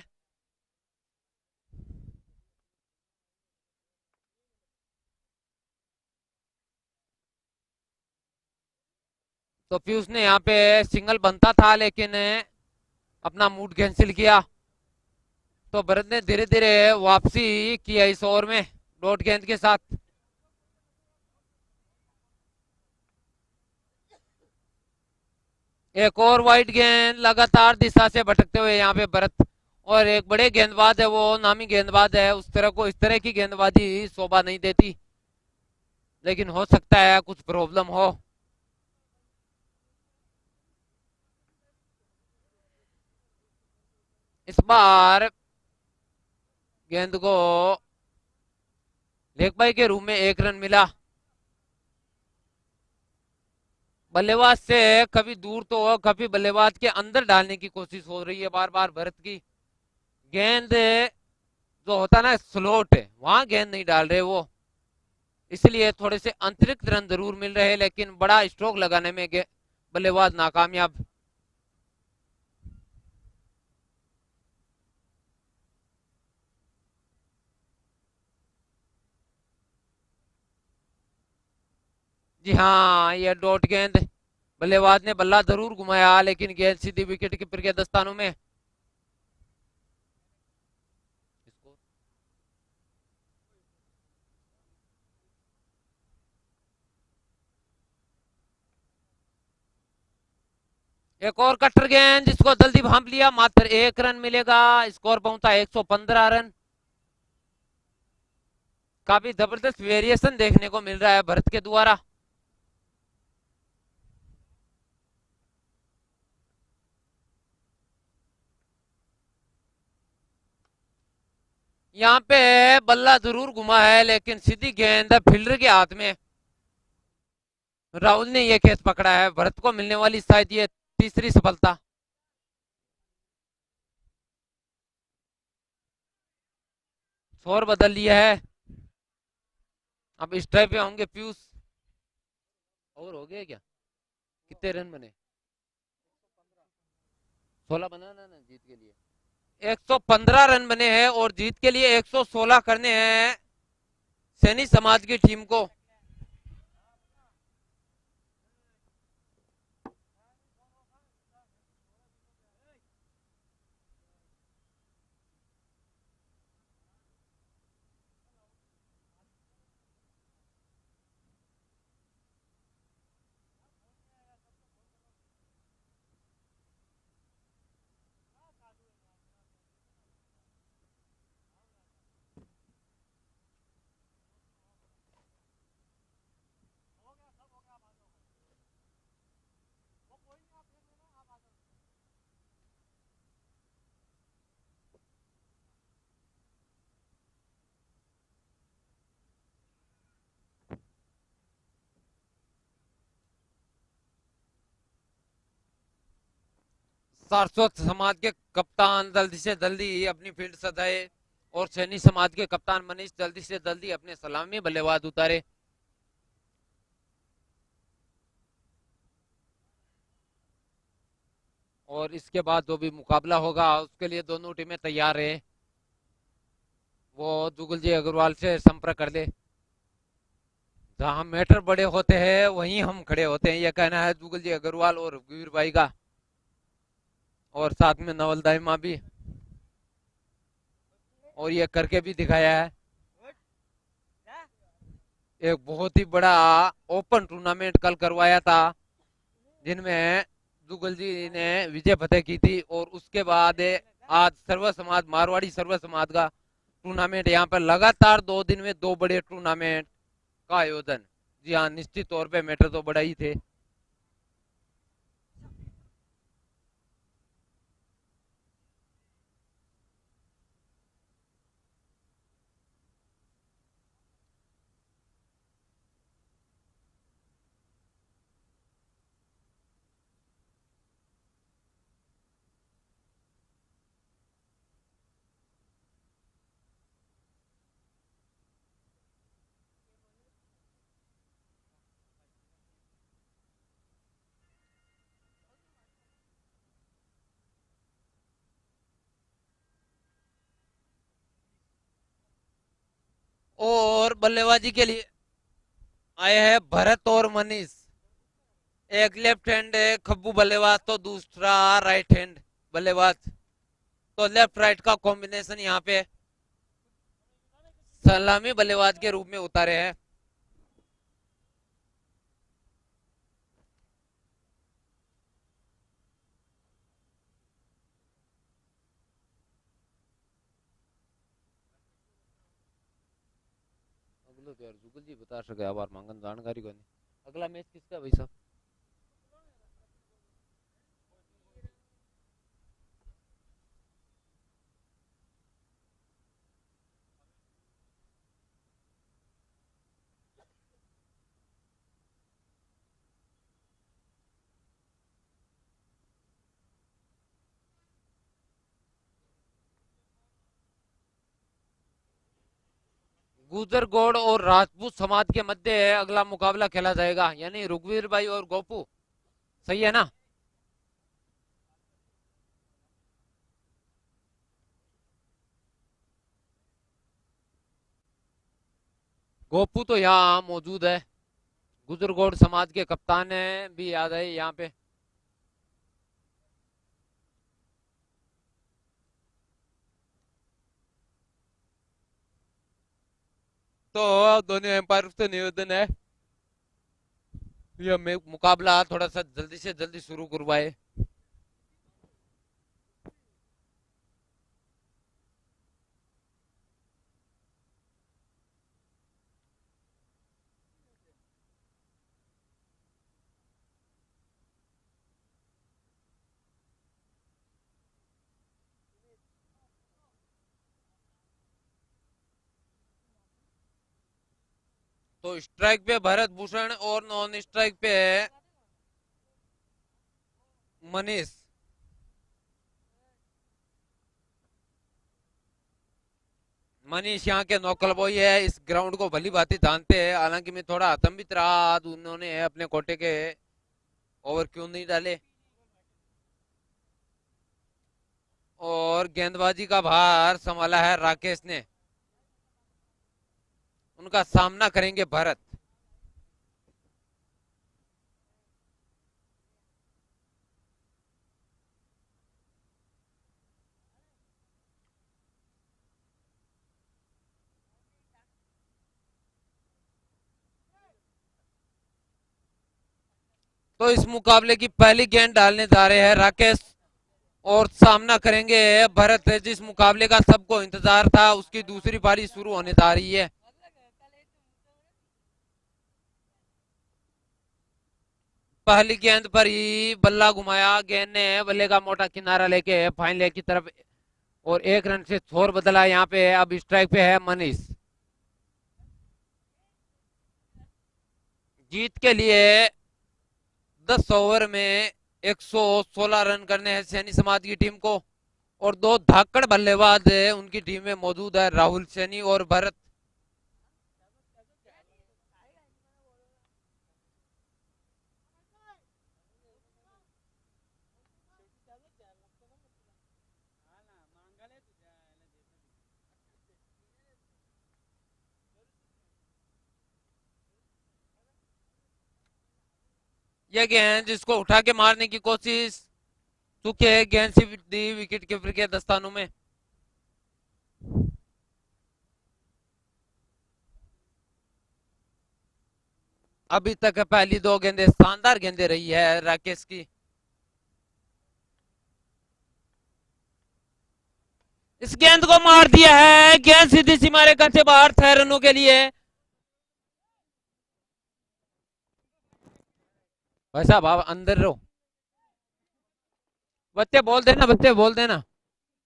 तो पीयूष ने यहाँ पे सिंगल बनता था लेकिन अपना मूड कैंसिल किया। तो भरत ने धीरे धीरे वापसी किया इस ओवर में डॉट गेंद के साथ। एक और वाइड गेंद, लगातार दिशा से भटकते हुए यहाँ पे भरत। और एक बड़े गेंदबाज है, वो नामी गेंदबाज है, उस तरह को इस तरह की गेंदबाजी शोभा नहीं देती, लेकिन हो सकता है कुछ प्रॉब्लम हो। इस बार गेंद को लेग बाई के रूप में 1 रन मिला। बल्लेबाज से कभी दूर तो हो, कभी बल्लेबाज के अंदर डालने की कोशिश हो रही है बार बार भरत की। गेंद जो होता ना स्लोट है, वहां गेंद नहीं डाल रहे वो, इसलिए थोड़े से अतिरिक्त रन जरूर मिल रहे हैं, लेकिन बड़ा स्ट्रोक लगाने में बल्लेबाज नाकामयाब। जी हाँ, ये डॉट गेंद, बल्लेबाज ने बल्ला जरूर घुमाया लेकिन गेंद सीधी विकेट कीपर के दस्तानों में। एक और कट्टर गेंद, जिसको जल्दी भांप लिया, मात्र 1 रन मिलेगा। स्कोर पहुंचा 115 रन। काफी जबरदस्त वेरिएशन देखने को मिल रहा है भरत के द्वारा। यहाँ पे बल्ला जरूर घुमा है लेकिन सीधी गेंद फील्डर के हाथ में। राहुल ने यह कैच पकड़ा है, भरत को मिलने वाली शायद ये तीसरी सफलता। स्कोर बदल लिया है, अब इस टाइप पे होंगे पीयूष। और हो गया क्या? कितने रन बने? 16 बनाना ना जीत के लिए। 115 रन बने हैं और जीत के लिए 116 करने हैं सैनी समाज की टीम को। सारस्वत समाज के कप्तान जल्दी से जल्दी अपनी फील्ड सजाए और सैनी समाज के कप्तान मनीष जल्दी से जल्दी अपने सलामी बल्लेबाज उतारे। और इसके बाद जो भी मुकाबला होगा उसके लिए दोनों टीमें तैयार है, वो जुगल जी अग्रवाल से संपर्क कर ले। जहां मैटर बड़े होते हैं वहीं हम खड़े होते हैं, यह कहना है जुगल जी अग्रवाल और रघुवीर भाई का, और साथ में नवल दाइमा भी, और ये करके भी दिखाया है। एक बहुत ही बड़ा ओपन टूर्नामेंट कल करवाया था जिनमें जुगल जी ने विजय फतेह की थी, और उसके बाद आज सर्व समाज मारवाड़ी सर्व समाज का टूर्नामेंट, यहाँ पर लगातार 2 दिन में 2 बड़े टूर्नामेंट का आयोजन। जी हाँ, निश्चित तौर पे मैटर तो बड़ा ही थे। और बल्लेबाजी के लिए आए हैं भरत और मनीष। एक लेफ्ट हैंड खब्बू बल्लेबाज तो दूसरा राइट हैंड बल्लेबाज, तो लेफ्ट राइट का कॉम्बिनेशन यहाँ पे सलामी बल्लेबाज के रूप में उतारे हैं। अगला तो यार जुगल जी बता सके, आभार मांगन जानकारी को नहीं। अगला मैच किसका भाई साहब? गुजर गौड़ और राजपूत समाज के मध्य अगला मुकाबला खेला जाएगा, यानी रघुवीर भाई और गोपू, सही है ना? गोपू तो यहाँ मौजूद है, गुजर गौड़ समाज के कप्तान है भी याद है यहाँ पे। तो दोनों एम्पायर से निवेदन है ये मुकाबला थोड़ा सा जल्दी से जल्दी शुरू करवाए। तो स्ट्राइक पे भरत भूषण और नॉन स्ट्राइक पे है मनीष। मनीष यहाँ के नौकल बॉय है, इस ग्राउंड को भली भांति जानते हैं, हालांकि मैं थोड़ा अचंभित रहा आज उन्होंने अपने कोटे के ओवर क्यों नहीं डाले। और गेंदबाजी का भार संभाला है राकेश ने, उनका सामना करेंगे भरत। तो इस मुकाबले की पहली गेंद डालने जा रहे हैं राकेश, और सामना करेंगे भरत, जिस मुकाबले का सबको इंतजार था उसकी दूसरी पारी शुरू होने जा रही है। पहली गेंद पर ही बल्ला घुमाया, गेंद ने बल्ले का मोटा किनारा लेके फाइन लेग की तरफ, और 1 रन से स्कोर बदला यहाँ पे। अब स्ट्राइक पे है मनीष। जीत के लिए 10 ओवर में 116 रन करने हैं सैनी समाज की टीम को, और 2 धाकड़ बल्लेबाज उनकी टीम में मौजूद है, राहुल सैनी और भरत। ये गेंद जिसको उठा के मारने की कोशिश, चूके गेंद सिर्फ दी विकेट कीपर के दस्तानों में। अभी तक पहली दो गेंदें शानदार गेंदें रही है राकेश की। इस गेंद को मार दिया है, गेंद सीधी सीमा रेखा से बाहर, 6 रनों के लिए। भाई साहब आप अंदर रहो, बच्चे बोल देना, बच्चे बोल देना,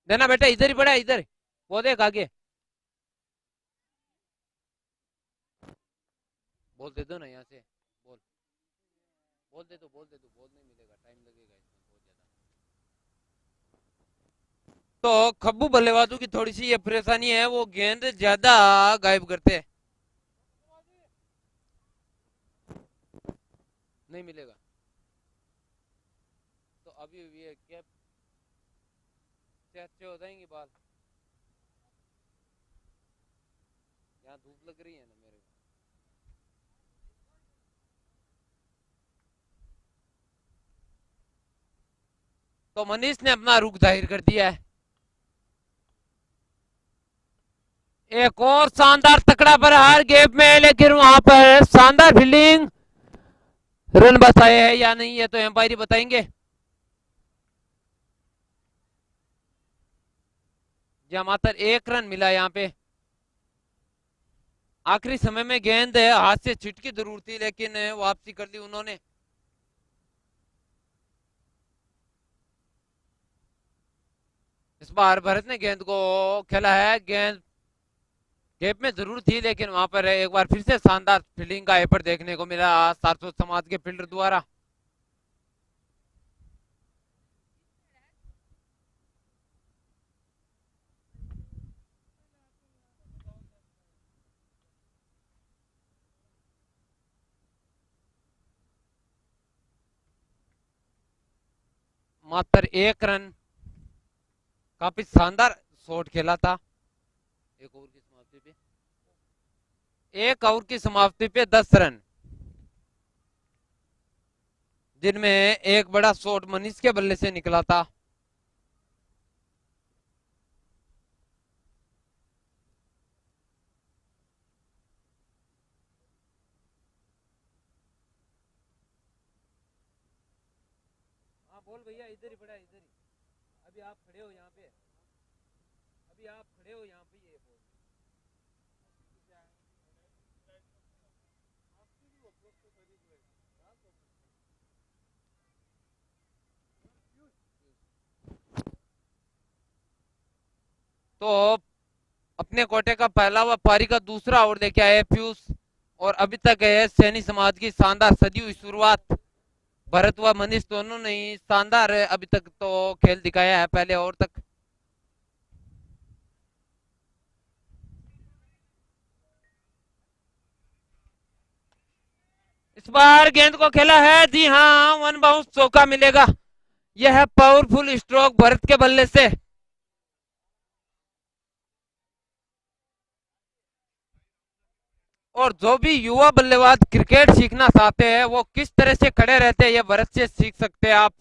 देना बेटा इधर ही पड़ा है, इधर वो देख आगे, बोल दे दो ना यहाँ से, बोल, बोल दे दो, बोल दे दो, बोल नहीं मिलेगा, टाइम लगेगा इसमें बहुत ज्यादा। तो खब्बू बल्लेबाजों की थोड़ी सी ये परेशानी है, वो गेंद ज्यादा गायब करते हैं। नहीं मिलेगा तो अभी ये क्या अच्छे हो जाएंगे बाल। यहाँ धूप लग रही है ना मेरे को। तो मनीष ने अपना रुख जाहिर कर दिया है। एक और शानदार तकड़ा प्रहार गेप में, लेकिन वहां पर शानदार फील्डिंग, रन बचाए हैं या नहीं है तो एम्पायर बताएंगे। या मात्र 1 रन मिला यहाँ पे। आखिरी समय में गेंद हाथ से छिटकी जरूर थी, लेकिन वापसी कर ली उन्होंने। इस बार भरत ने गेंद को खेला है, गेंद गेप में जरूर थी, लेकिन वहां पर एक बार फिर से शानदार फील्डिंग का एफर्ट देखने को मिला सारस्वत समाज के फील्डर द्वारा। मात्र 1 रन, काफी शानदार शॉट खेला था। एक ओवर की समाप्ति पे 10 रन, जिनमें एक बड़ा शॉट मनीष के बल्ले से निकला था। हाँ बोल भैया, इधर ही पड़ा है, इधर ही। अभी आप खड़े हो यहाँ पे, अभी आप खड़े हो यहाँ पे, ये बोल। तो अपने कोटे का पहला व पारी का दूसरा ओवर लेके आए पीयूष, और अभी तक है सैनी समाज की शानदार सदी हुई शुरुआत। भरत व मनीष दोनों ने ही शानदार अभी तक तो खेल दिखाया है पहले ओवर तक। इस बार गेंद को खेला है, जी हाँ, 1 बाउंस चौका मिलेगा। यह है पावरफुल स्ट्रोक भरत के बल्ले से। और जो भी युवा बल्लेबाज क्रिकेट सीखना चाहते हैं, वो किस तरह से खड़े रहते हैं, ये भरत से सीख सकते हैं आप।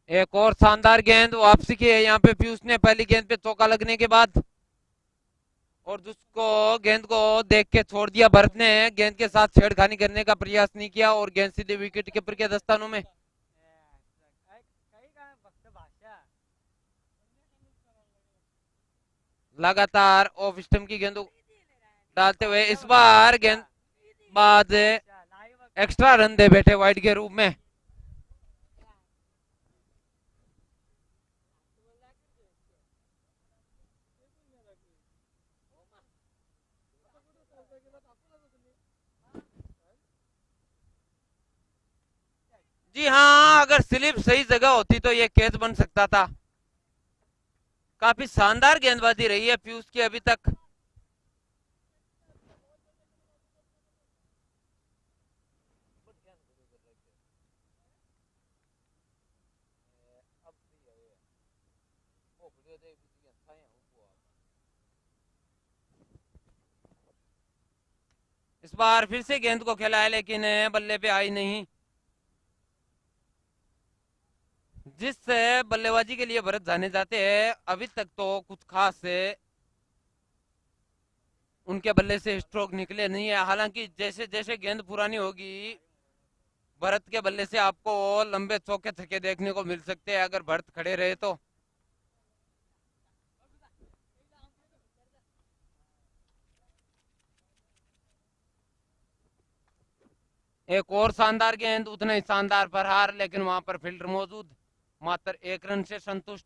एक और शानदार गेंद वापसी की है यहाँ पे पीयूष ने, पहली गेंद पे चौका लगने के बाद। और जिसको गेंद को देख के छोड़ दिया भरत ने, गेंद के साथ छेड़खानी करने का प्रयास नहीं किया, और गेंद सीधे विकेट कीपर के दस्तानों में। लगातार ऑफ स्टंप की गेंदों डालते हुए इस बार गेंद बाद एक्स्ट्रा रन दे बैठे वाइड के रूप में। जी हाँ, अगर स्लिप सही जगह होती तो ये कैच बन सकता था। काफी शानदार गेंदबाजी रही है पीयूष की अभी तक। बार फिर से गेंद को खेला है लेकिन बल्ले पे आई नहीं, जिस बल्लेबाजी के लिए भरत जाने जाते हैं अभी तक तो कुछ खास उनके बल्ले से स्ट्रोक निकले नहीं है। हालांकि जैसे जैसे गेंद पुरानी होगी भरत के बल्ले से आपको लंबे चौके छक्के देखने को मिल सकते हैं अगर भरत खड़े रहे तो। एक और शानदार गेंद, उतना ही शानदार प्रहार, लेकिन वहां पर फील्डर मौजूद, मात्र 1 रन से संतुष्ट।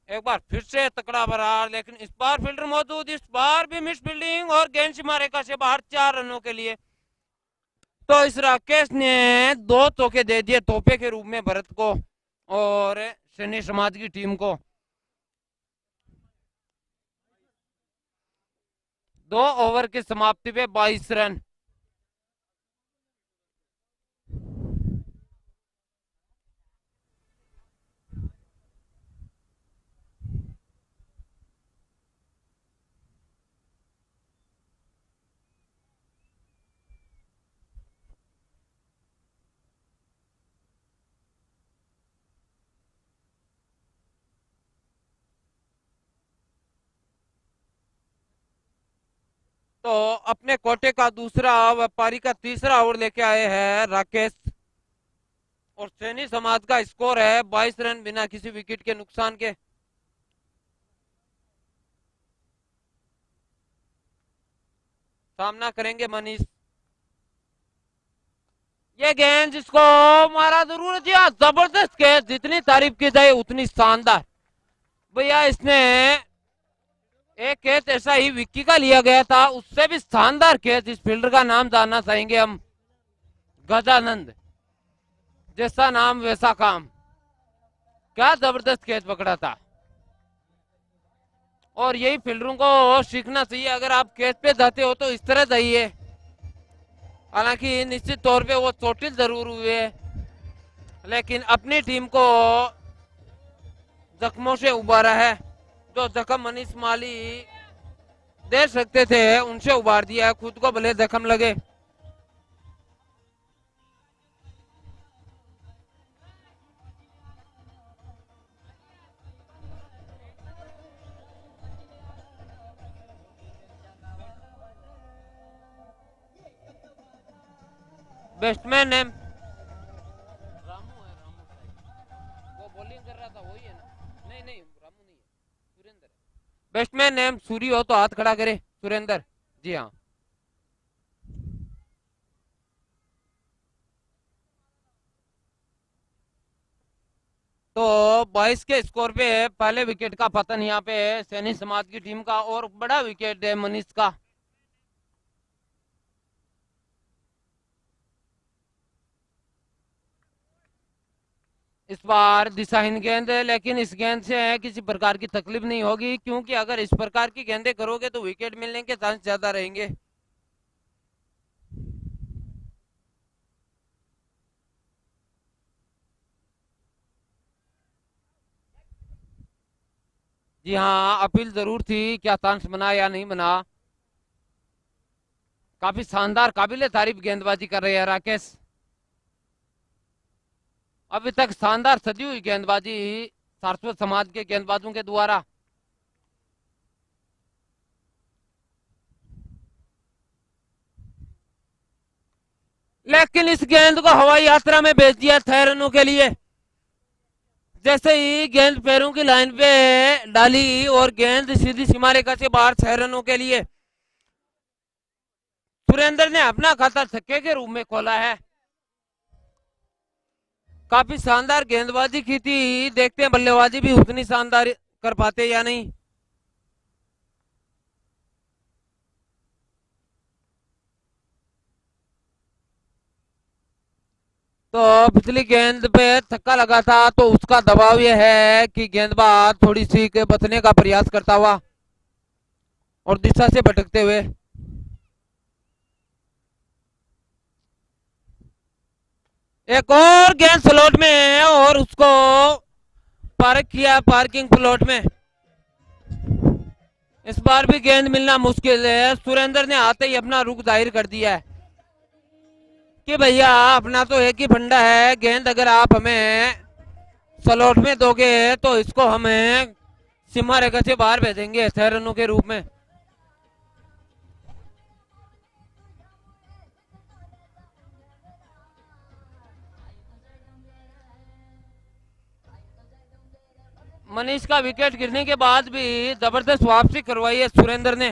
एक बार फिर से तकड़ा प्रहार, लेकिन इस बार फील्डर मौजूद, इस बार भी मिस फील्डिंग और गेंद सीमा रेखा से बाहर 4 रनों के लिए। तो इस राकेश ने 2 चौके दे दिए तोहफे के रूप में भरत को और सैनी समाज की टीम को। 2 ओवर की समाप्ति पे 22 रन। तो अपने कोटे का दूसरा, व्यापारी का तीसरा ओवर लेके आए हैं राकेश, और सैनी समाज का स्कोर है 22 रन बिना किसी विकेट के नुकसान के। सामना करेंगे मनीष। ये गेंद जिसको मारा जरूर दिया, जबरदस्त गेंद, जितनी तारीफ की जाए उतनी शानदार। भैया इसने एक कैच ऐसा ही विक्की का लिया गया था, उससे भी शानदार कैच। इस फील्डर का नाम जानना चाहेंगे हम, गजानंद, जैसा नाम वैसा काम। क्या जबरदस्त कैच पकड़ा था, और यही फील्डरों को सीखना चाहिए। अगर आप कैच पे जाते हो तो इस तरह जाइए। हालांकि निश्चित तौर पे वो चोटिल जरूर हुए, लेकिन अपनी टीम को जख्मों से उबारा है। जो जख्म मनीष माली दे सकते थे उनसे उबार दिया है, खुद को भले जख्म लगे। बैट्समैन है रामू, है रामू शायद, वो बॉलिंग कर रहा था, वही है ना? नहीं नहीं, रामू नहीं है, सुरेंद्र है। बैट्समैन नेम सूरी हो तो हाथ खड़ा करे, सुरेंद्र जी हाँ। तो 22 के स्कोर पे पहले विकेट का पतन यहाँ पे सैनी समाज की टीम का, और बड़ा विकेट है मनीष का। इस बार दिशाहीन गेंद है, लेकिन इस गेंद से किसी प्रकार की तकलीफ नहीं होगी, क्योंकि अगर इस प्रकार की गेंदें करोगे तो विकेट मिलने के चांस ज्यादा रहेंगे। जी हाँ, अपील जरूर थी, क्या चांस बना या नहीं बना। काफी शानदार काबिले तारीफ गेंदबाजी कर रहे हैं राकेश। अभी तक शानदार सजी हुई गेंदबाजी सारस्वत समाज के गेंदबाजों के द्वारा। लेकिन इस गेंद को हवाई यात्रा में भेज दिया 6 रनों के लिए। जैसे ही गेंद पैरों की लाइन पे डाली और गेंद सीधी सीमा रेखा से बाहर 6 रनों के लिए, सुरेंद्र ने अपना खाता छक्के के रूप में खोला है। काफी शानदार गेंदबाजी की थी, देखते हैं बल्लेबाजी भी उतनी शानदार कर पाते या नहीं। तो पिछली गेंद पे छक्का लगा था, तो उसका दबाव यह है कि गेंदबाज थोड़ी सी के बचने का प्रयास करता हुआ, और दिशा से भटकते हुए। एक और गेंद स्लॉट में है और उसको पार्क किया पार्किंग प्लॉट में। इस बार भी गेंद मिलना मुश्किल है। सुरेंद्र ने आते ही अपना रुख जाहिर कर दिया है कि भैया अपना तो एक ही फंडा है, गेंद अगर आप हमें स्लॉट में दोगे तो इसको हमें सीमा रेखा से बाहर भेजेंगे 6 रनों के रूप में। मनीष का विकेट गिरने के बाद भी जबरदस्त वापसी करवाई है सुरेंद्र ने।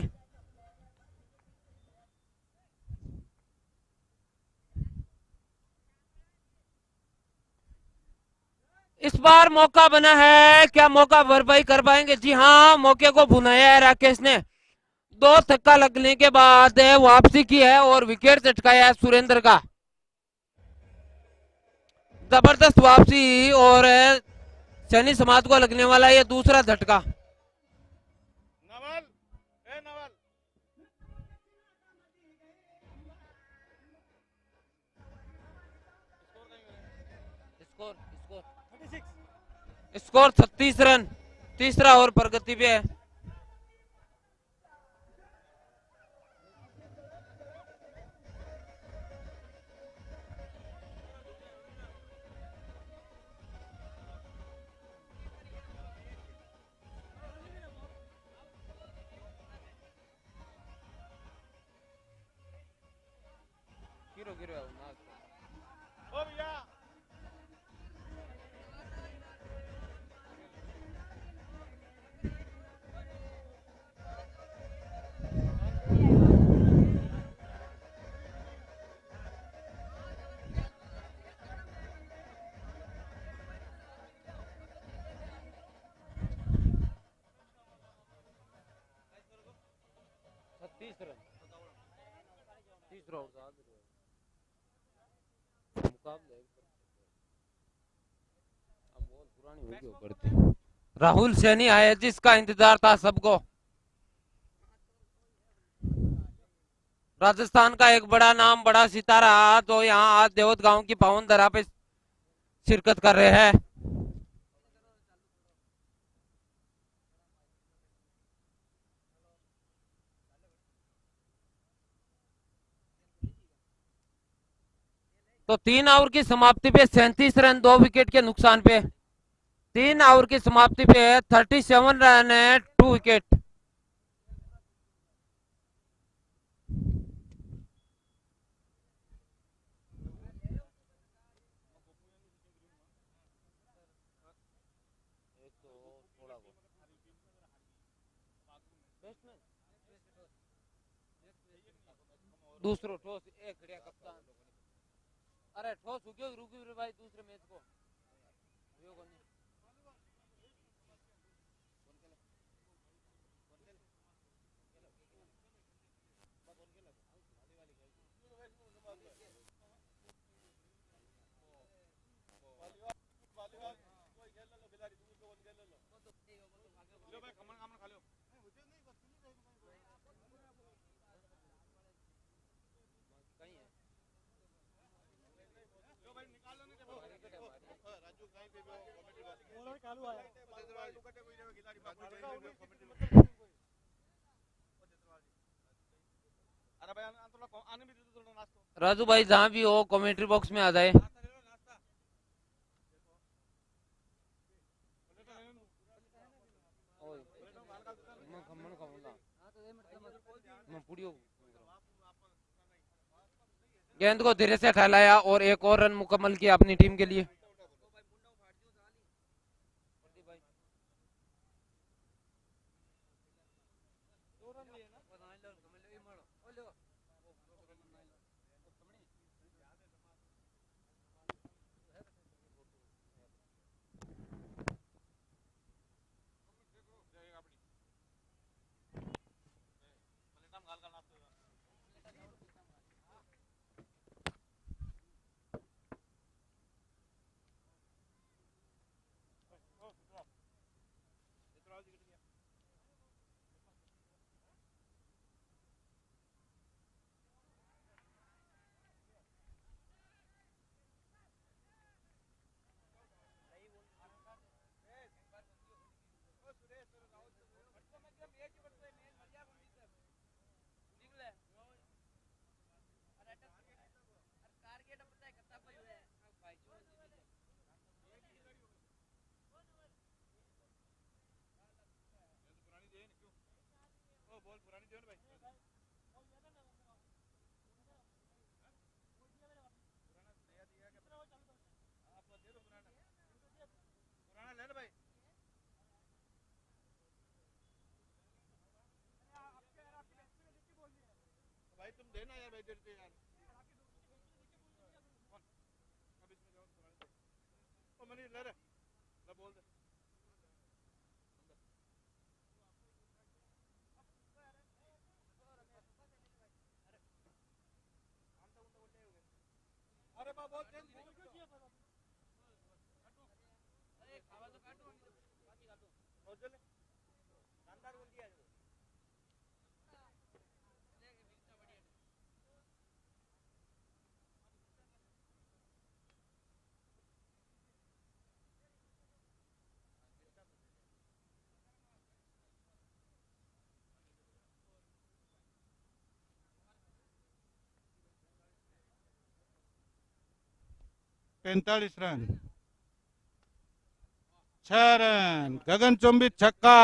इस बार मौका बना है, क्या मौका भरपाई कर पाएंगे? जी हाँ, मौके को भुनाया है राकेश ने। 2 छक्का लगने के बाद वापसी की है और विकेट चटकाया है सुरेंद्र का। जबरदस्त वापसी और सैनी समाज को लगने वाला ये दूसरा झटका। स्कोर 36 रन, तीसरा ओवर प्रगति पे है। गिरो गिरो ओ भैया। तीसरा तीसरा मुकाबले पुरानी वीडियो करते। राहुल सैनी आया जिसका इंतजार था सबको। राजस्थान का एक बड़ा नाम, बड़ा सितारा जो यहाँ आज देवत गांव की पावन धरा पे शिरकत कर रहे हैं। तो 3 ओवर की समाप्ति पे 37 रन 2 विकेट के नुकसान पे। 3 ओवर की समाप्ति पे 37 रन है 2 विकेट। दूसरो ठोस एक खड़िया कप्तान। अरे ठोस हो गयो रुकी रे भाई दूसरे मैच को। राजू भाई जहाँ भी हो कमेंट्री बॉक्स में आ जाए। गेंद को धीरे से फैलाया और एक और रन मुकम्मल किया अपनी टीम के लिए। बॉल पुरानी दियो ना भाई, पुराना नया दिया क्या? आप दे दो पुराना, पुराना ले लो भाई। भाई तुम देना यार, भाई देते यार। कौन अब इसमें जाओ पुराने दे। ओ मनी ले रे, ले बोल दे अरे बा बोल चेंज अरे खावा तो काटो बाकी काटो और चले शानदार बोल दिया जो 45 रन, 6 रन, गगनचुंबी छक्का।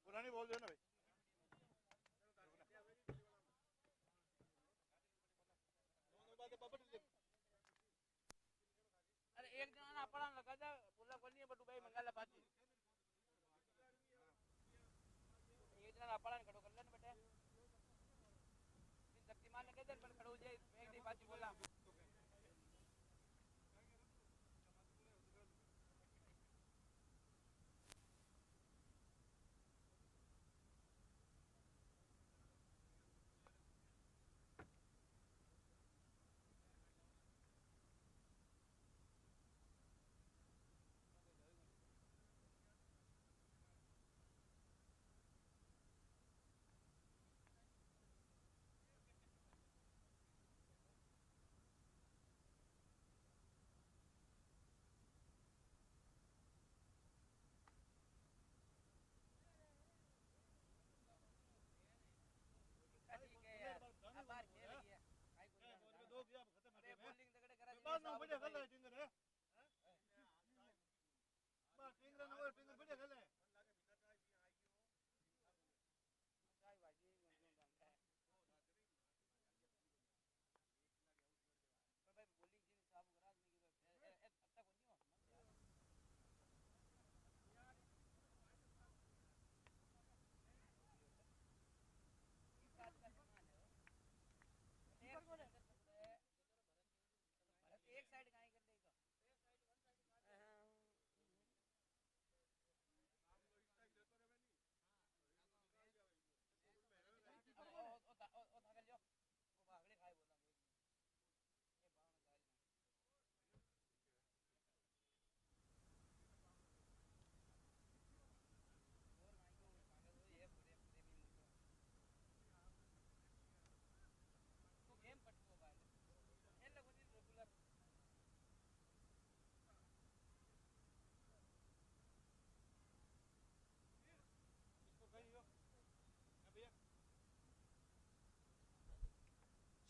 पुरानी बोल दो ना भाई। अरे एक जना अपना लगा जा पूरा कोनी बटू भाई मंगाला पाची एक जना अपना खड़ो कर लेने बेटे शक्तिमान ने कहते पर खड़ो जाए एक दी पाची बोला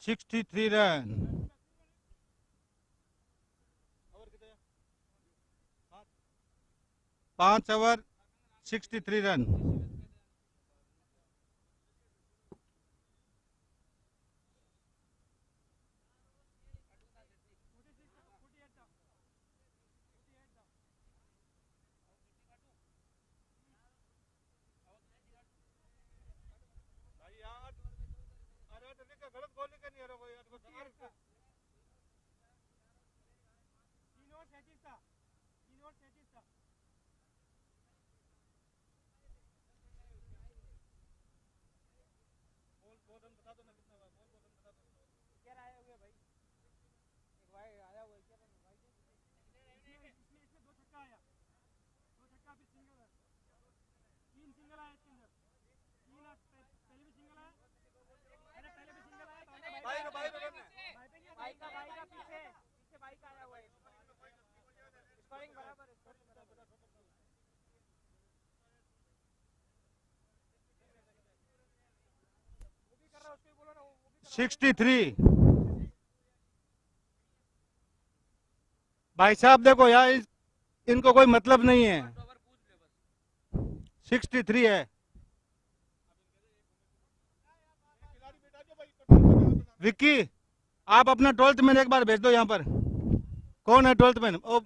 63 रन। ओवर कितने? 5 ओवर 63 रन। गलत गोल नहीं आ रहा कोई बता दो ना कितना हुआ बोल बता दो। क्या आया हुआ भाई? एक भाई आया हुआ क्या भाई? इसमें दो छक्का आया, दो छक्का फिर सिंगल है, तीन सिंगल आया इसके अंदर, तीन पहले भी सिंगल आया, अरे पहले भी सिंगल आया तो भाई का रन है। भाई का पीछे पीछे भाई का आया हुआ है, स्कोरिंग बराबर है, स्कोरिंग बराबर है। 63। भाई साहब देखो यार इनको कोई मतलब नहीं है। 63 है। विक्की आप अपना 12th मैन एक बार भेज दो यहाँ पर। कौन है 12th मैन? ओ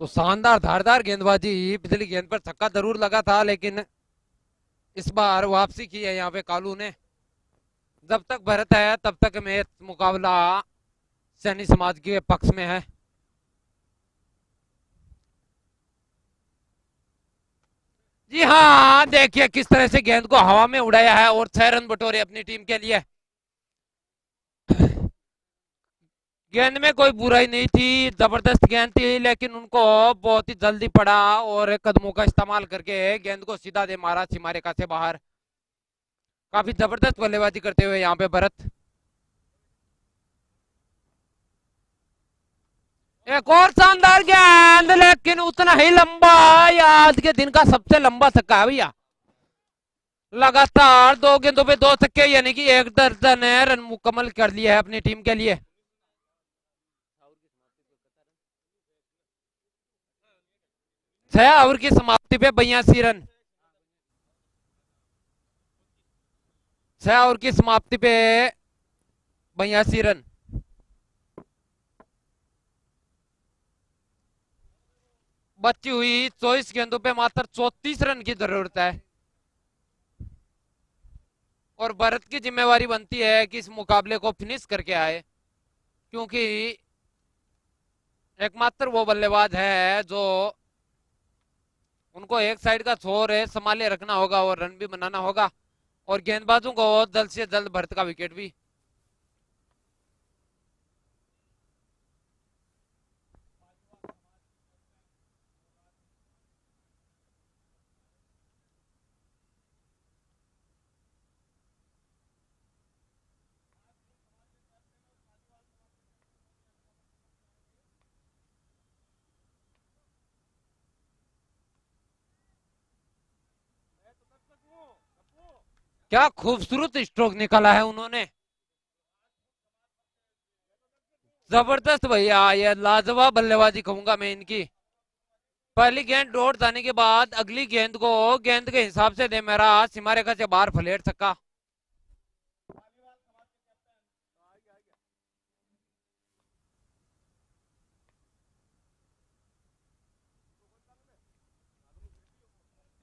तो शानदार धारदार गेंदबाजी, पिछली गेंद पर छक्का जरूर लगा था लेकिन इस बार वापसी की है यहाँ पे कालू ने। जब तक भरत है तब तक मैच मुकाबला सैनी समाज के पक्ष में है। जी हाँ, देखिए किस तरह से गेंद को हवा में उड़ाया है और 6 रन बटोरे अपनी टीम के लिए। गेंद में कोई बुराई नहीं थी, जबरदस्त गेंद थी लेकिन उनको बहुत ही जल्दी पड़ा और कदमों का इस्तेमाल करके गेंद को सीधा दे मारा सीमारेखा से बाहर। काफी जबरदस्त बल्लेबाजी करते हुए यहाँ पे भरत। एक और शानदार गेंद लेकिन उतना ही लंबा, आज के दिन का सबसे लंबा छक्का है भैया। लगातार 2 गेंदों पे 2 छक्के यानी कि 1 दर्जन रन मुकम्मल कर लिए है अपनी टीम के लिए। छह ओवर की समाप्ति पे 82 रन, 6 ओवर की समाप्ति पे 82 रन। बची हुई 24 गेंदों पे मात्र 34 रन की जरूरत है और भारत की जिम्मेवारी बनती है कि इस मुकाबले को फिनिश करके आए, क्योंकि एकमात्र वो बल्लेबाज है जो उनको एक साइड का छोर है संभाले रखना होगा और रन भी बनाना होगा और गेंदबाजों को जल्द से जल्द भारत का विकेट भी। क्या खूबसूरत स्ट्रोक निकाला है उन्होंने। जबरदस्त भैया, ये लाजवाब बल्लेबाजी कहूंगा मैं इनकी। पहली गेंद डॉट जाने के बाद अगली गेंद को गेंद के हिसाब से दे मेरा सीमा रेखा से बाहर फलेट सका।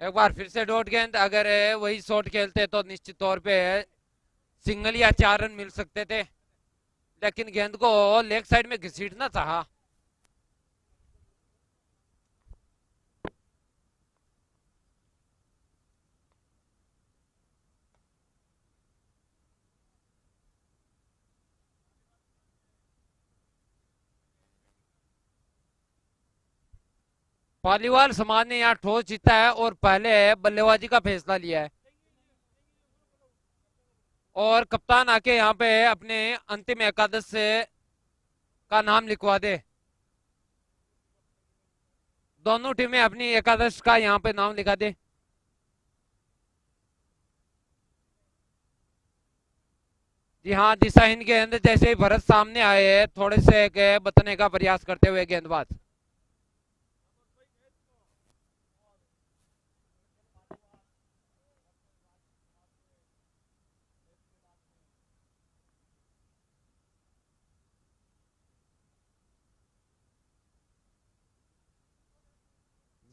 एक बार फिर से डॉट गेंद, अगर वही शॉट खेलते तो निश्चित तौर पे सिंगल या 4 रन मिल सकते थे, लेकिन गेंद को लेग साइड में घसीटना चाहा। पालीवाल समाज ने यहाँ टॉस जीता है और पहले बल्लेबाजी का फैसला लिया है, और कप्तान आके यहाँ पे अपने अंतिम एकादश से का नाम लिखवा दे। दोनों टीमें अपनी एकादश का यहाँ पे नाम लिखा दे। जी हाँ, दिशाहीन गेंद, जैसे ही भरत सामने आए थोड़े से के बचने का प्रयास करते हुए गेंदबाज।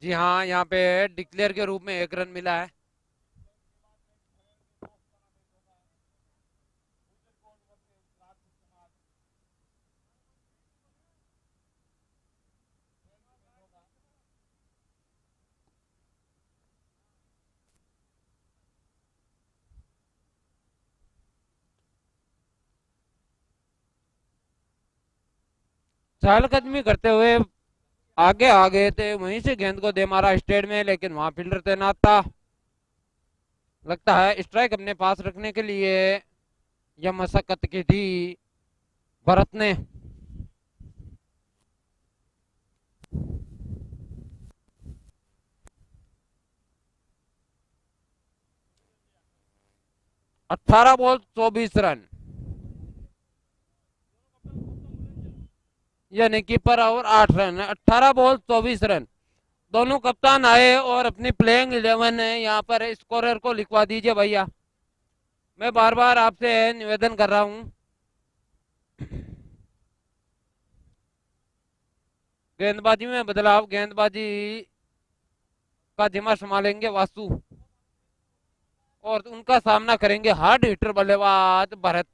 जी हाँ, यहाँ पे डिक्लेयर के रूप में 1 रन मिला है। चहलकदमी करते हुए आगे आ गए थे, वहीं से गेंद को दे मारा स्टेट में, लेकिन वहां फील्डर तैनात था। लगता है स्ट्राइक अपने पास रखने के लिए यह मशक्कत की थी भरत ने। अठारह बॉल 24 रन, यानी कि पर ओवर 8 रन, 18 बॉल 24 रन। दोनों कप्तान आए और अपनी प्लेइंग 11 यहाँ पर स्कोरर को लिखवा दीजिए भैया। मैं बार बार आपसे निवेदन कर रहा हूँ। गेंदबाजी में बदलाव, गेंदबाजी का जिम्मा संभालेंगे वासु, और उनका सामना करेंगे हार्ड हिटर बल्लेबाज भरत,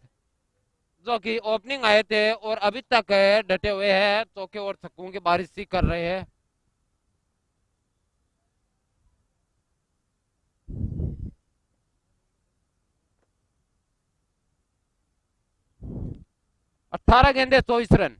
जो कि ओपनिंग आए थे और अभी तक डटे हुए हैं, चौके और छक्कों की बारिश ही कर रहे हैं। 18 गेंदे 24 रन।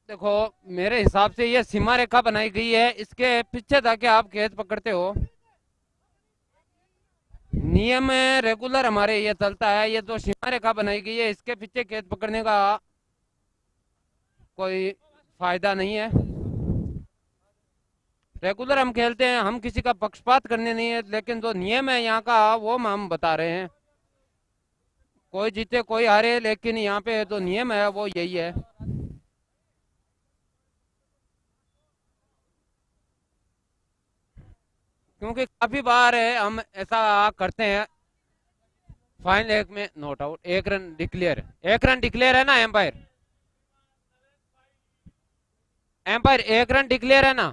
देखो, मेरे हिसाब से ये सीमा रेखा बनाई गई है, इसके पीछे जाके आप कैच पकड़ते हो। नियम रेगुलर हमारे ये चलता है, ये जो सीमा रेखा बनाई गई है इसके पीछे कैच पकड़ने का कोई फायदा नहीं है। रेगुलर हम खेलते हैं, हम किसी का पक्षपात करने नहीं है, लेकिन जो नियम है यहाँ का वो हम बता रहे हैं। कोई जीते कोई हारे, लेकिन यहाँ पे जो नियम है वो यही है। क्योंकि काफी बार है हम ऐसा करते हैं, फाइनल एक में not out, 1 run declare, 1 run declare है ना एम्पायर, एम्पायर 1 रन डिक्लेयर है ना।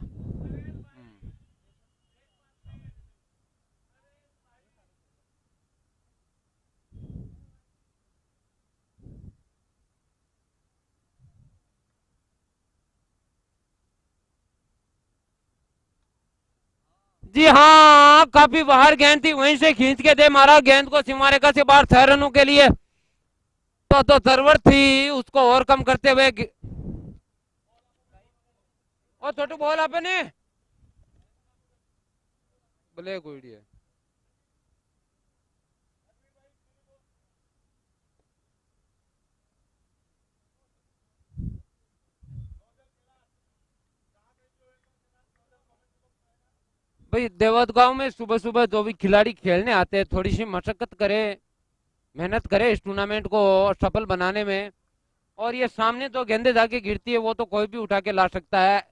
जी हाँ, काफी बाहर गेंद थी, वहीं से खींच के दे मारा गेंद को सीमा रेखा से बाहर 6 रनों के लिए। तो जरूरत थी उसको ओवरकम करते हुए। और छोटू बॉल अपने ब्लैक हुई है। भाई देवत गांव में सुबह सुबह जो भी खिलाड़ी खेलने आते हैं थोड़ी सी मशक्कत करे, मेहनत करे इस टूर्नामेंट को सफल बनाने में। और ये सामने जो गेंदे जाके गिरती है वो तो कोई भी उठा के ला सकता है।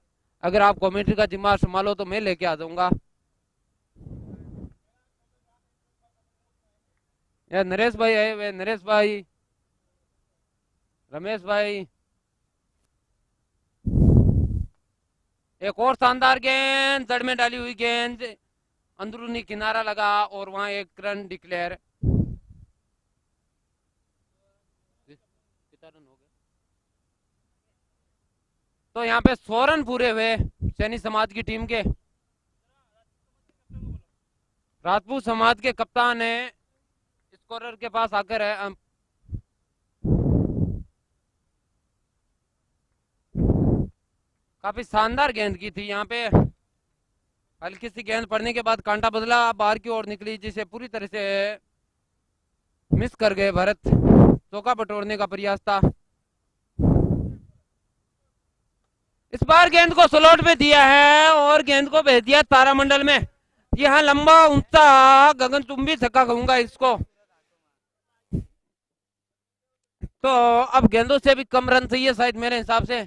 अगर आप कमेंट्री का जिम्मा संभालो तो मैं लेके आ जाऊंगा। यार नरेश भाई आए हुए, नरेश भाई, रमेश भाई। एक और शानदार गेंद, जड़ में डाली हुई गेंद, अंदरूनी किनारा लगा और वहां एक रन डिक्लेयर। कितना रन हो गए? तो यहाँ पे 100 रन पूरे हुए सैनी समाज की टीम के। राजपूत समाज के कप्तान है स्कोरर के पास आकर है। काफी शानदार गेंद की थी यहाँ पे। हल्की सी गेंद पड़ने के बाद कांटा बदला, बाहर की ओर निकली, जिसे पूरी तरह से मिस कर गए भरत। चौका बटोरने का प्रयास था। इस बार गेंद को स्लॉट में दिया है और गेंद को भेज दिया तारामंडल में। यहाँ लंबा ऊंचा गगनचुंबी छक्का कहूंगा इसको। तो अब गेंदों से भी कम रन चाहिए शायद मेरे हिसाब से।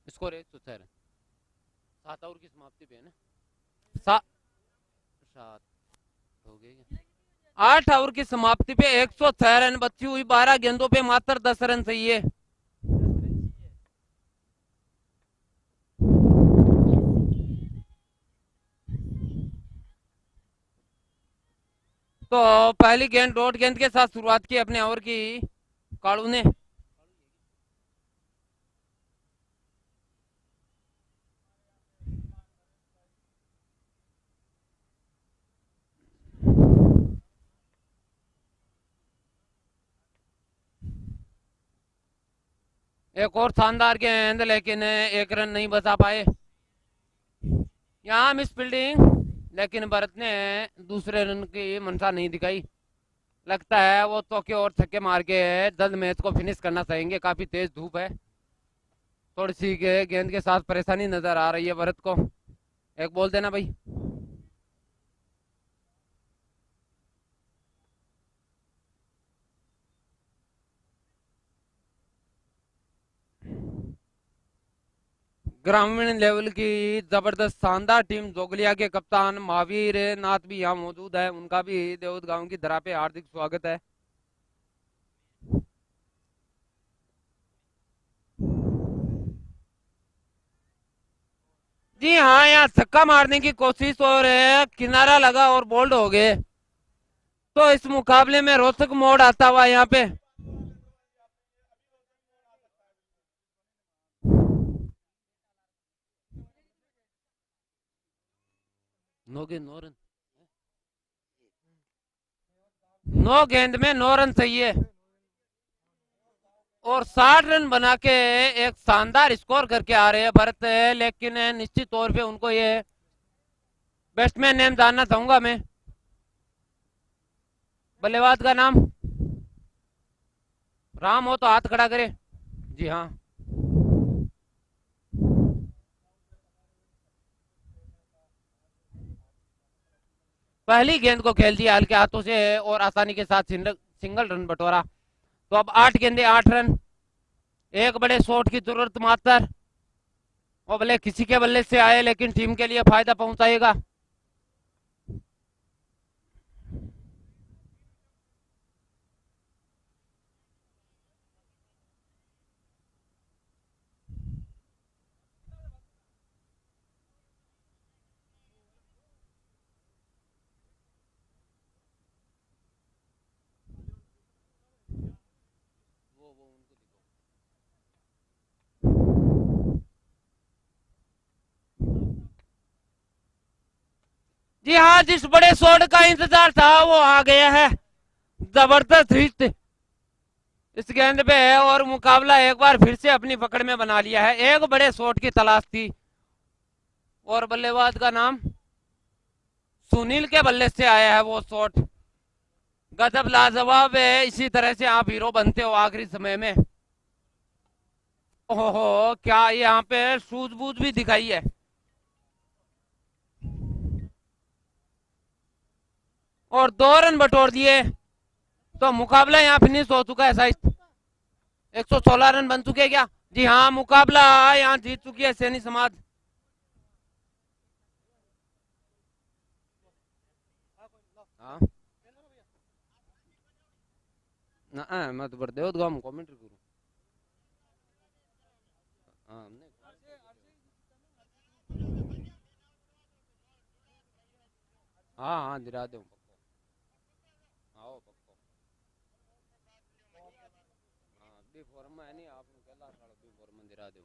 स्कोर 106 रन, 7 ओवर की समाप्ति पे है ना। 7 7 हो गए क्या? 8 ओवर की समाप्ति पे 106 रन, बची हुई 12 गेंदों पे मात्र 10 रन चाहिए। तो पहली गेंद डॉट गेंद के साथ शुरुआत की अपने ओवर की कालू ने। एक और शानदार गेंद, लेकिन एक रन नहीं बचा पाए। यहाँ मिस फील्डिंग, लेकिन भरत ने दूसरे रन की मंशा नहीं दिखाई। लगता है वो चौके और छक्के मार के जल्द मैच को फिनिश करना चाहेंगे। काफी तेज धूप है, थोड़ी सी गेंद के साथ परेशानी नजर आ रही है भरत को। एक बोल देना भाई। ग्रामीण लेवल की जबरदस्त शानदार टीम जोगलिया के कप्तान महावीर नाथ भी यहाँ मौजूद है। उनका भी देवत गांव की धरा पे हार्दिक स्वागत है। जी हाँ, यहाँ छक्का मारने की कोशिश और किनारा लगा और बोल्ड हो गए। तो इस मुकाबले में रोचक मोड़ आता हुआ यहाँ पे। नो गेंद 9 रन, 9 गेंद में 9 रन चाहिए और 60 रन बना के एक शानदार स्कोर करके आ रहे हैं भरत। लेकिन निश्चित तौर पे उनको ये बैट्समैन नेम जानना चाहूंगा मैं, बल्लेबाज का नाम। राम हो तो हाथ खड़ा करे। जी हाँ। पहली गेंद को खेल दिया हल्के हाथों से और आसानी के साथ सिंगल रन बटोरा। तो अब 8 गेंदे 8 रन, एक बड़े शॉट की जरूरत मात्र। और भले किसी के बल्ले से आए लेकिन टीम के लिए फायदा पहुंचाएगा। जी हाँ, जिस बड़े शॉट का इंतजार था वो आ गया है। जबरदस्त हिट इस गेंद पे है और मुकाबला एक बार फिर से अपनी पकड़ में बना लिया है। एक बड़े शॉट की तलाश थी और बल्लेबाज का नाम सुनील के बल्ले से आया है वो शॉट। गजब लाजवाब है। इसी तरह से आप हीरो बनते हो आखिरी समय में। ओहो, क्या यहाँ पे सूझबूझ भी दिखाई है। और 2 रन बटोर दिए तो मुकाबला यहाँ फिनिश हो चुका है शायद। 116 रन बन चुके हैं क्या? जी हाँ, मुकाबला यहाँ जीत चुकी है सैनी समाज। हाँ ना, मैं तो बड़े गाँव कमेंट्री करूँ। हाँ हमने हाँ हाँ दिला दो पक्को। आओ पक्को। हाँ बी फॉर्म में है नहीं आप कहला बी फॉर्म में दिला दो।